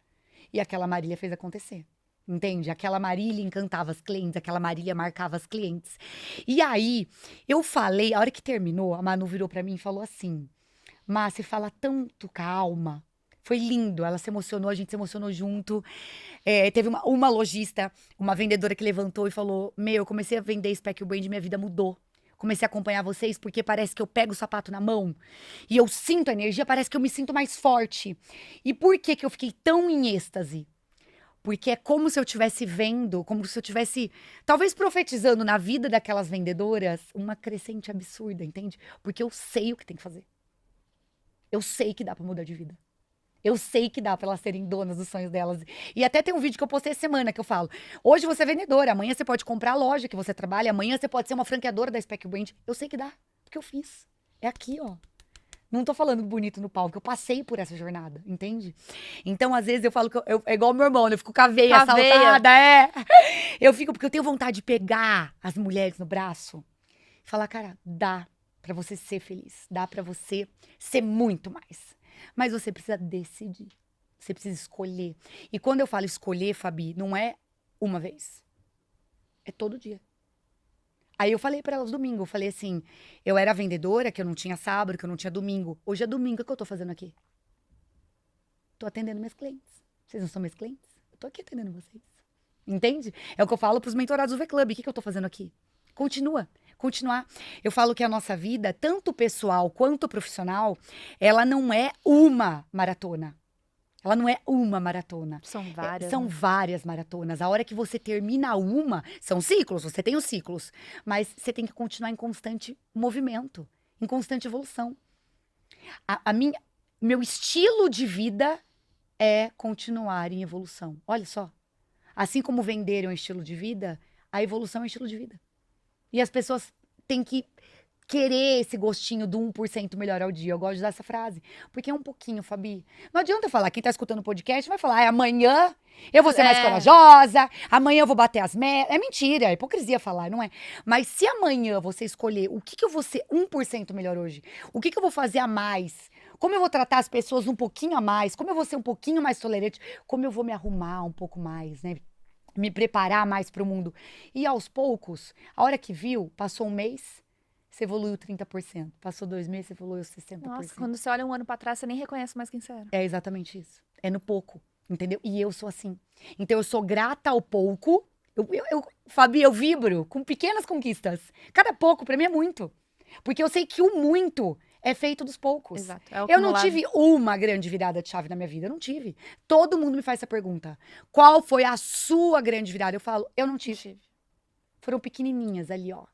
A: E aquela Marília fez acontecer. Entende? Aquela Marília encantava as clientes, aquela Marília marcava as clientes. E aí, eu falei, a hora que terminou, a Manu virou pra mim e falou assim: Má, você fala tanto calma. Foi lindo, ela se emocionou, a gente se emocionou junto. Teve uma lojista, uma vendedora que levantou e falou: Meu, eu comecei a vender Speck Brand e minha vida mudou. Comecei a acompanhar vocês porque parece que eu pego o sapato na mão e eu sinto a energia, parece que eu me sinto mais forte. E por que que eu fiquei tão em êxtase? Porque é como se eu estivesse vendo, como se eu estivesse, talvez profetizando na vida daquelas vendedoras, uma crescente absurda, entende? Porque eu sei o que tem que fazer. Eu sei que dá pra mudar de vida. Eu sei que dá pra elas serem donas dos sonhos delas. E até tem um vídeo que eu postei essa semana que eu falo: hoje você é vendedora, amanhã você pode comprar a loja que você trabalha, amanhã você pode ser uma franqueadora da Speck Brand. Eu sei que dá, porque eu fiz. É aqui, ó. Não tô falando bonito no palco, eu passei por essa jornada, entende? Então, às vezes, eu falo que é igual meu irmão, né? Eu fico com a veia
B: Com a veia.
A: saltada, Eu fico, porque eu tenho vontade de pegar as mulheres no braço e falar, cara, dá pra você ser feliz, dá pra você ser muito mais. Mas você precisa decidir, você precisa escolher. E quando eu falo escolher, Fabi, não é uma vez, é todo dia. Aí eu falei pra elas domingo, eu falei assim, eu era vendedora, que eu não tinha sábado, que eu não tinha domingo. Hoje é domingo, o que eu tô fazendo aqui? Tô atendendo meus clientes. Vocês não são meus clientes? Eu tô aqui atendendo vocês. Entende? É o que eu falo pros mentorados do V-Club. O que eu tô fazendo aqui? Continuar. Eu falo que a nossa vida, tanto pessoal quanto profissional, ela não é uma maratona. Ela não é uma maratona.
B: São várias.
A: São
B: né?
A: várias maratonas. A hora que você termina uma, são ciclos, você tem os ciclos. Mas você tem que continuar em constante movimento, em constante evolução. Meu estilo de vida é continuar em evolução. Olha só. Assim como vender é um estilo de vida, a evolução é um estilo de vida. E as pessoas têm que querer esse gostinho do 1% melhor ao dia. Eu gosto de usar essa frase. Porque é um pouquinho, Fabi. Não adianta falar, quem tá escutando o podcast vai falar, amanhã eu vou ser mais corajosa, amanhã eu vou bater as metas. É mentira, é hipocrisia falar, não é? Mas se amanhã você escolher o que, que eu vou ser 1% melhor hoje, o que, que eu vou fazer a mais, como eu vou tratar as pessoas um pouquinho a mais, como eu vou ser um pouquinho mais tolerante, como eu vou me arrumar um pouco mais, né? Me preparar mais pro mundo. E aos poucos, a hora que viu, passou um mês, você evoluiu 30%. Passou 2 meses, você evoluiu 60%.
B: Nossa, quando você olha um ano pra trás, você nem reconhece mais quem você era.
A: É exatamente isso. É no pouco, entendeu? E eu sou assim. Então eu sou grata ao pouco. Fabi, eu vibro com pequenas conquistas. Cada pouco, pra mim, é muito. Porque eu sei que o muito é feito dos poucos.
B: Exato. É o
A: Eu não
B: acumulado.
A: tive uma grande virada de chave na minha vida. Eu não tive. Todo mundo me faz essa pergunta. Qual foi a sua grande virada? Eu falo, eu não tive. Foram pequenininhas ali, ó.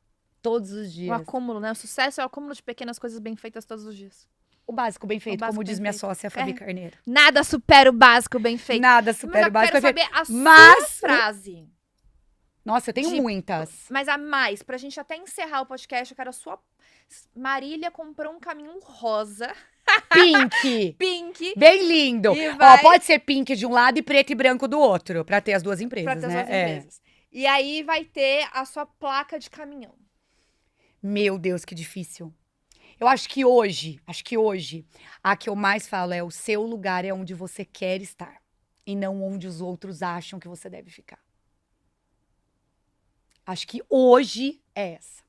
A: Todos os
B: O
A: dias.
B: acúmulo, né? O sucesso é o acúmulo de pequenas coisas bem feitas todos os dias.
A: O básico bem feito,
B: básico
A: como diz
B: bem
A: minha
B: feito.
A: sócia, Fabi Carneiro.
B: Nada supera o básico bem feito.
A: Nada
B: Mas
A: supera
B: eu
A: o básico
B: quero
A: bem feito.
B: saber a
A: Mas-
B: sua frase.
A: Nossa, eu tenho
B: de-
A: muitas.
B: Mas a mais, pra gente até encerrar o podcast, eu quero a sua... Marília comprou um caminhão rosa,
A: Pink.
B: pink,
A: Bem lindo.
B: E
A: Ó,
B: vai-
A: pode ser pink de um lado e preto e branco do outro, pra ter as duas empresas,
B: pra ter as
A: né?
B: suas empresas. E aí vai ter a sua placa de caminhão.
A: Meu Deus, que difícil. Eu acho que hoje, a que eu mais falo é o seu lugar é onde você quer estar. E não onde os outros acham que você deve ficar. Acho que hoje é essa.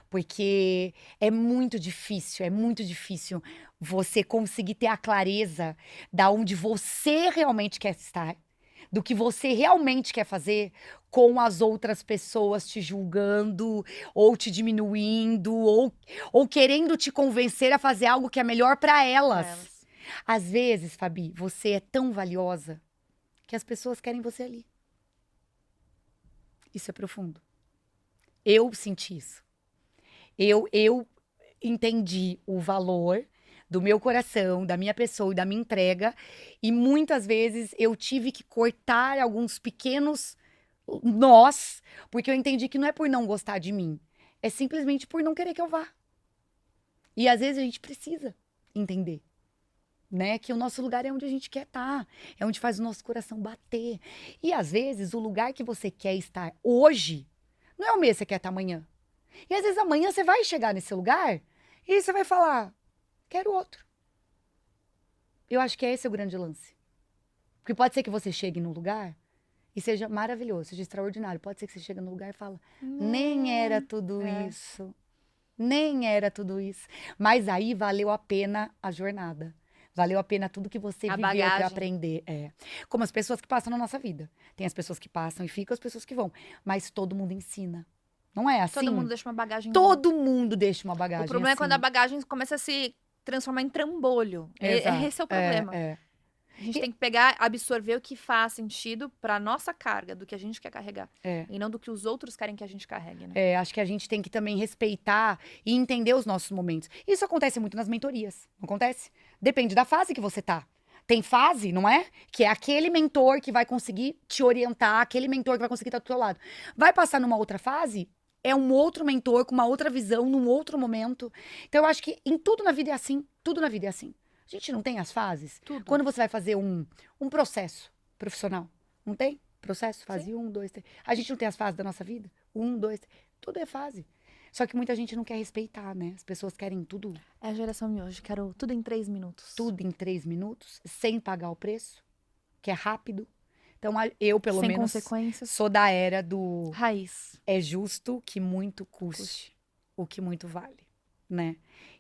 A: Porque é muito difícil você conseguir ter a clareza da onde você realmente quer estar, do que você realmente quer fazer, com as outras pessoas te julgando, ou te diminuindo, ou querendo te convencer a fazer algo que é melhor para elas.
B: Pra elas.
A: Às vezes, Fabi, você é tão valiosa que as pessoas querem você ali. Isso é profundo. Eu senti isso. Eu entendi o valor do meu coração, da minha pessoa e da minha entrega. E muitas vezes eu tive que cortar alguns pequenos nós, porque eu entendi que não é por não gostar de mim, é simplesmente por não querer que eu vá. E às vezes a gente precisa entender, né, que o nosso lugar é onde a gente quer estar, é onde faz o nosso coração bater. E às vezes o lugar que você quer estar hoje não é o mesmo que você quer estar amanhã. E às vezes amanhã você vai chegar nesse lugar e você vai falar, quero outro. Eu acho que esse é o grande lance. Porque pode ser que você chegue num lugar e seja maravilhoso, seja extraordinário. Pode ser que você chegue num lugar e fala, nem era tudo isso. Nem era tudo isso. Mas aí valeu a pena a jornada. Valeu a pena tudo que você
B: A
A: viveu pra
B: bagagem.
A: aprender. É. Como as pessoas que passam na nossa vida. Tem as pessoas que passam e ficam, as pessoas que vão. Mas todo mundo ensina. Não é assim?
B: Todo mundo deixa uma bagagem.
A: Todo mundo deixa uma bagagem.
B: O problema é
A: assim.
B: quando a bagagem começa a se transformar em trambolho.
A: Exato.
B: Esse é o problema.
A: É.
B: A gente tem que pegar, absorver o que faz sentido pra nossa carga, do que a gente quer carregar.
A: É.
B: E não do que os outros querem que a gente carregue, né?
A: É, acho que a gente tem que também respeitar e entender os nossos momentos. Isso acontece muito nas mentorias, não acontece? Depende da fase que você tá. Tem fase, não é? Que é aquele mentor que vai conseguir te orientar, aquele mentor que vai conseguir estar do teu lado. Vai passar numa outra fase, é um outro mentor com uma outra visão, num outro momento. Então eu acho que em tudo na vida é assim, tudo na vida é assim. A gente não tem as fases?
B: Tudo.
A: Quando você vai fazer um processo profissional, não tem? Processo, fase 1, 2, 3. A gente não tem as fases da nossa vida? 1, 2, 3. Tudo é fase. Só que muita gente não quer respeitar, né? As pessoas querem tudo,
B: É a geração de hoje. Quero tudo em 3 minutos.
A: tudo em 3 minutos, sem pagar o preço, que é rápido. Então, eu, pelo
B: Sem
A: menos,
B: consequências.
A: sou da era do
B: Raiz.
A: é justo que muito custe o que muito vale, né?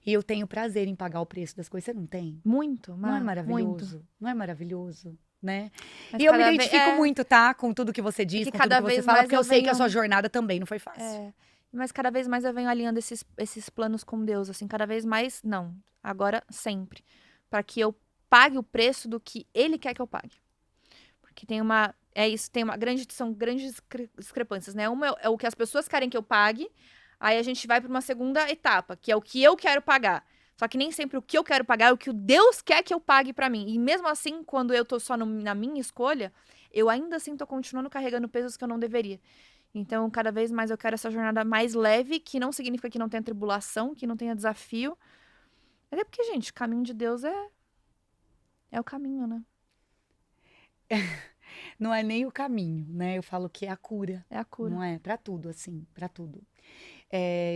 A: E eu tenho prazer em pagar o preço das coisas. Você não tem?
B: Muito,
A: Não é maravilhoso?
B: Muito.
A: Não é maravilhoso, né?
B: Mas
A: E eu me
B: cada
A: identifico
B: vez-
A: muito, tá? Com tudo que você diz,
B: que
A: com tudo
B: cada
A: que você
B: vez
A: fala,
B: mais
A: porque eu
B: eu
A: sei que a
B: venho-
A: sua jornada também não foi fácil.
B: Mas cada vez mais eu venho alinhando esses planos com Deus, assim, cada vez mais, não. Agora, sempre. Para que eu pague o preço do que Ele quer que eu pague. Porque tem uma são grandes discrepâncias, né? Uma é o que as pessoas querem que eu pague, aí a gente vai para uma segunda etapa, que é o que eu quero pagar. Só que nem sempre o que eu quero pagar é o que o Deus quer que eu pague para mim. E mesmo assim, quando eu tô só na minha escolha, eu ainda assim tô continuando carregando pesos que eu não deveria. Então, cada vez mais eu quero essa jornada mais leve, que não significa que não tenha tribulação, que não tenha desafio. Até porque, gente, o caminho de Deus é o caminho, né?
A: Não é nem o caminho, né? Eu falo que é a cura.
B: É a cura.
A: Não é? Pra tudo, assim, pra tudo.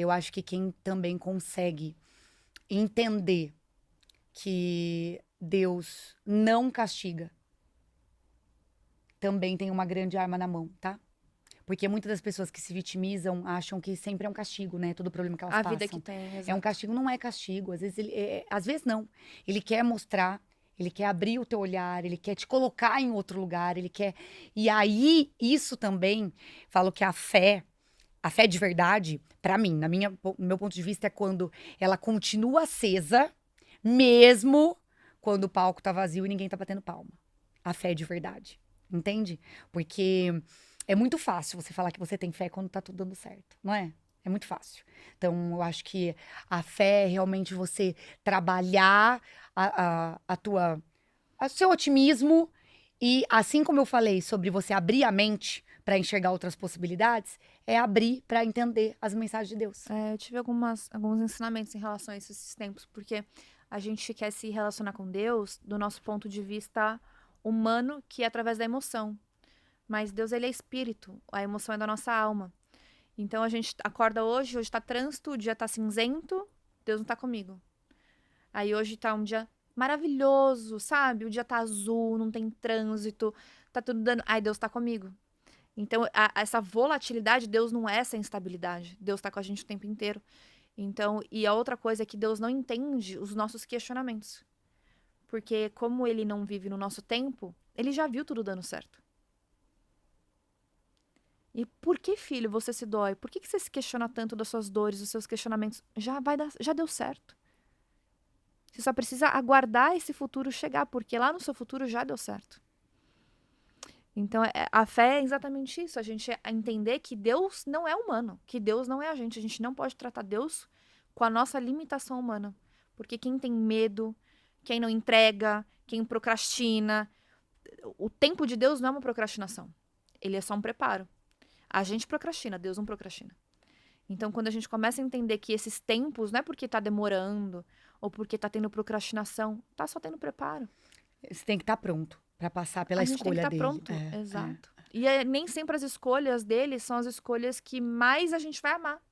A: Eu acho que quem também consegue entender que Deus não castiga, também tem uma grande arma na mão, tá? Porque muitas das pessoas que se vitimizam acham que sempre é um castigo, né? Todo problema que elas
B: A
A: passam.
B: vida que tem,
A: É um
B: exato.
A: castigo, não é castigo. Às vezes, às vezes não. Ele quer mostrar, ele quer abrir o teu olhar, ele quer te colocar em outro lugar, ele quer. E aí, isso também, falo que a fé de verdade, pra mim, no meu ponto de vista, é quando ela continua acesa, mesmo quando o palco tá vazio e ninguém tá batendo palma. A fé de verdade. Entende? Porque é muito fácil você falar que você tem fé quando tá tudo dando certo, não é? É muito fácil. Então, eu acho que a fé é realmente você trabalhar o seu otimismo e, assim como eu falei sobre você abrir a mente para enxergar outras possibilidades, é abrir para entender as mensagens de Deus.
B: Eu tive alguns ensinamentos em relação a isso esses tempos, porque a gente quer se relacionar com Deus do nosso ponto de vista humano, que é através da emoção. Mas Deus, ele é espírito, a emoção é da nossa alma. Então a gente acorda hoje tá trânsito, o dia tá cinzento, Deus não tá comigo. Aí hoje tá um dia maravilhoso, sabe? O dia tá azul, não tem trânsito, tá tudo dando. Ai, Deus tá comigo. Então, essa volatilidade, Deus não é essa instabilidade. Deus tá com a gente o tempo inteiro. Então, e a outra coisa é que Deus não entende os nossos questionamentos. Porque como ele não vive no nosso tempo, ele já viu tudo dando certo. E por que, filho, você se dói? Por que você se questiona tanto das suas dores, dos seus questionamentos? Já deu certo. Você só precisa aguardar esse futuro chegar, porque lá no seu futuro já deu certo. Então, a fé é exatamente isso. A gente entender que Deus não é humano, que Deus não é a gente. A gente não pode tratar Deus com a nossa limitação humana. Porque quem tem medo, quem não entrega, quem procrastina, o tempo de Deus não é uma procrastinação. Ele é só um preparo. A gente procrastina, Deus não procrastina. Então, quando a gente começa a entender que esses tempos não é porque tá demorando ou porque tá tendo procrastinação, tá só tendo preparo.
A: Você tem que estar pronto para passar pela
B: A gente tem que
A: escolha
B: estar
A: dele.
B: pronto, exato. E nem sempre as escolhas dele são as escolhas que mais a gente vai amar.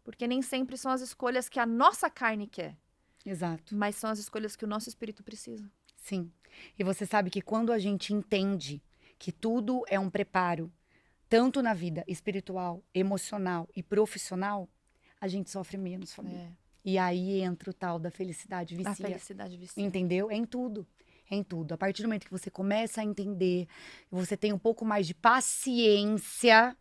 B: Porque nem sempre são as escolhas que a nossa carne quer.
A: Exato.
B: Mas são as escolhas que o nosso espírito precisa.
A: Sim. E você sabe que quando a gente entende que tudo é um preparo, tanto na vida espiritual, emocional e profissional, a gente sofre menos, família. E aí entra o tal da felicidade vicia.
B: A felicidade vicia.
A: Entendeu? É em tudo. É em tudo. A partir do momento que você começa a entender, você tem um pouco mais de paciência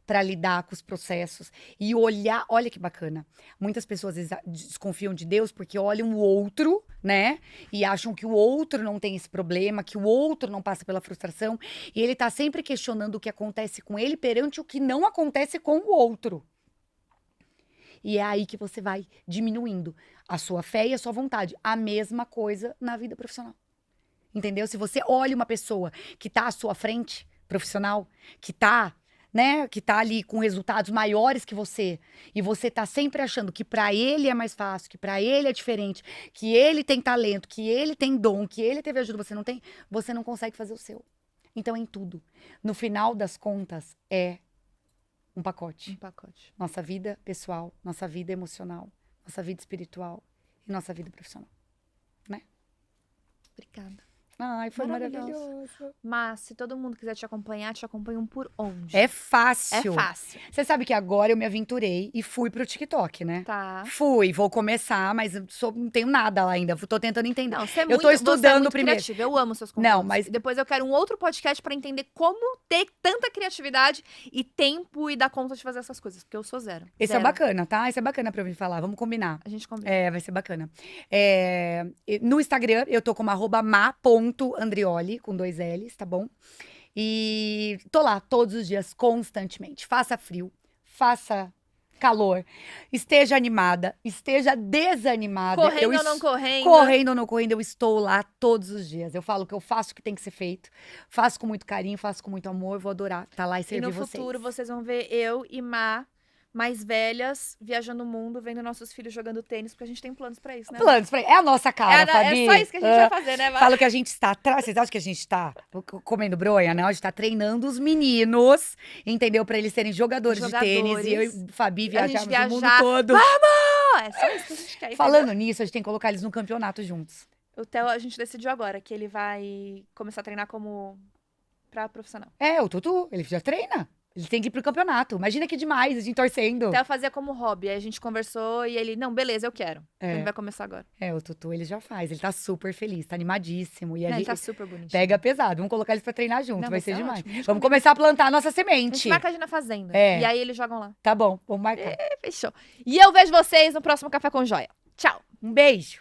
A: para lidar com os processos e olhar. Olha que bacana. Muitas pessoas às vezes desconfiam de Deus porque olham o outro, né? E acham que o outro não tem esse problema, que o outro não passa pela frustração. E ele tá sempre questionando o que acontece com ele perante o que não acontece com o outro. E é aí que você vai diminuindo a sua fé e a sua vontade. A mesma coisa na vida profissional. Entendeu? Se você olha uma pessoa que tá à sua frente, profissional, que tá, né, que tá ali com resultados maiores que você, e você tá sempre achando que pra ele é mais fácil, que pra ele é diferente, que ele tem talento, que ele tem dom, que ele teve ajuda, você não tem, você não consegue fazer o seu. Então é em tudo. No final das contas, é um pacote.
B: Um pacote.
A: Nossa vida pessoal, nossa vida emocional, nossa vida espiritual e nossa vida profissional, né?
B: Obrigada.
A: Ai, foi
B: Maravilhoso.
A: maravilhoso.
B: Mas, se todo mundo quiser te acompanham por onde?
A: É fácil.
B: É fácil.
A: Você sabe que agora eu me aventurei e fui pro TikTok, né?
B: Tá.
A: Vou começar, mas eu não tenho nada lá ainda. Tô tentando entender.
B: Não, você é
A: Eu
B: muito,
A: tô estudando
B: você é muito
A: primeiro.
B: criativa. Eu amo seus conteúdos.
A: Não, mas-
B: Depois eu quero um outro podcast pra entender como ter tanta criatividade e tempo e dar conta de fazer essas coisas. Porque eu sou zero.
A: Esse é
B: Zero.
A: bacana, tá? Esse é bacana pra eu vir falar. Vamos combinar.
B: A gente combina.
A: É, vai ser bacana. No Instagram, eu tô como @ma.andrioli, com 2 L's, tá bom? E tô lá todos os dias, constantemente. Faça frio, faça calor, esteja animada, esteja desanimada.
B: Correndo ou não correndo.
A: Correndo ou não correndo, eu estou lá todos os dias. Eu falo que eu faço o que tem que ser feito, faço com muito carinho, faço com muito amor, vou adorar estar lá e
B: E
A: servir
B: no
A: vocês.
B: futuro vocês vão ver eu e Má, mais velhas, viajando o mundo, vendo nossos filhos jogando tênis, porque a gente tem planos pra isso, né?
A: Planos, é a nossa cara, Fabi.
B: É só isso que a gente vai fazer, né, Má?
A: Falo que a gente está atrás. Vocês acham que a gente está comendo bronha? Não, a gente tá treinando os meninos, entendeu? Pra eles serem jogadores de tênis. E eu e Fabi
B: A gente
A: viajarmos o mundo
B: viajar.
A: todo.
B: Vamos! É só isso que a gente quer.
A: Falando nisso, a gente tem que colocar eles no campeonato juntos.
B: O Theo, a gente decidiu agora que ele vai começar a treinar pra profissional.
A: É, o Tutu, ele já treina. Ele tem que ir pro campeonato. Imagina que demais, a gente torcendo.
B: O Theo fazia como hobby. Aí a gente conversou e ele, não, beleza, eu quero.
A: É.
B: Ele vai começar agora.
A: É, o Tutu, ele já faz. Ele tá super feliz, tá animadíssimo. E a
B: Não, ele
A: gente
B: tá super bonitinho.
A: pega pesado. Vamos colocar eles pra treinar junto,
B: Não,
A: vai
B: vai
A: ser
B: ser
A: demais.
B: ótimo. A gente
A: Vamos começar a plantar a nossa
B: A
A: semente.
B: gente marca a gente na fazenda.
A: É.
B: E aí eles jogam lá.
A: Tá bom, vamos marcar.
B: Fechou. E eu vejo vocês no próximo Café com Joia. Tchau.
A: Um beijo.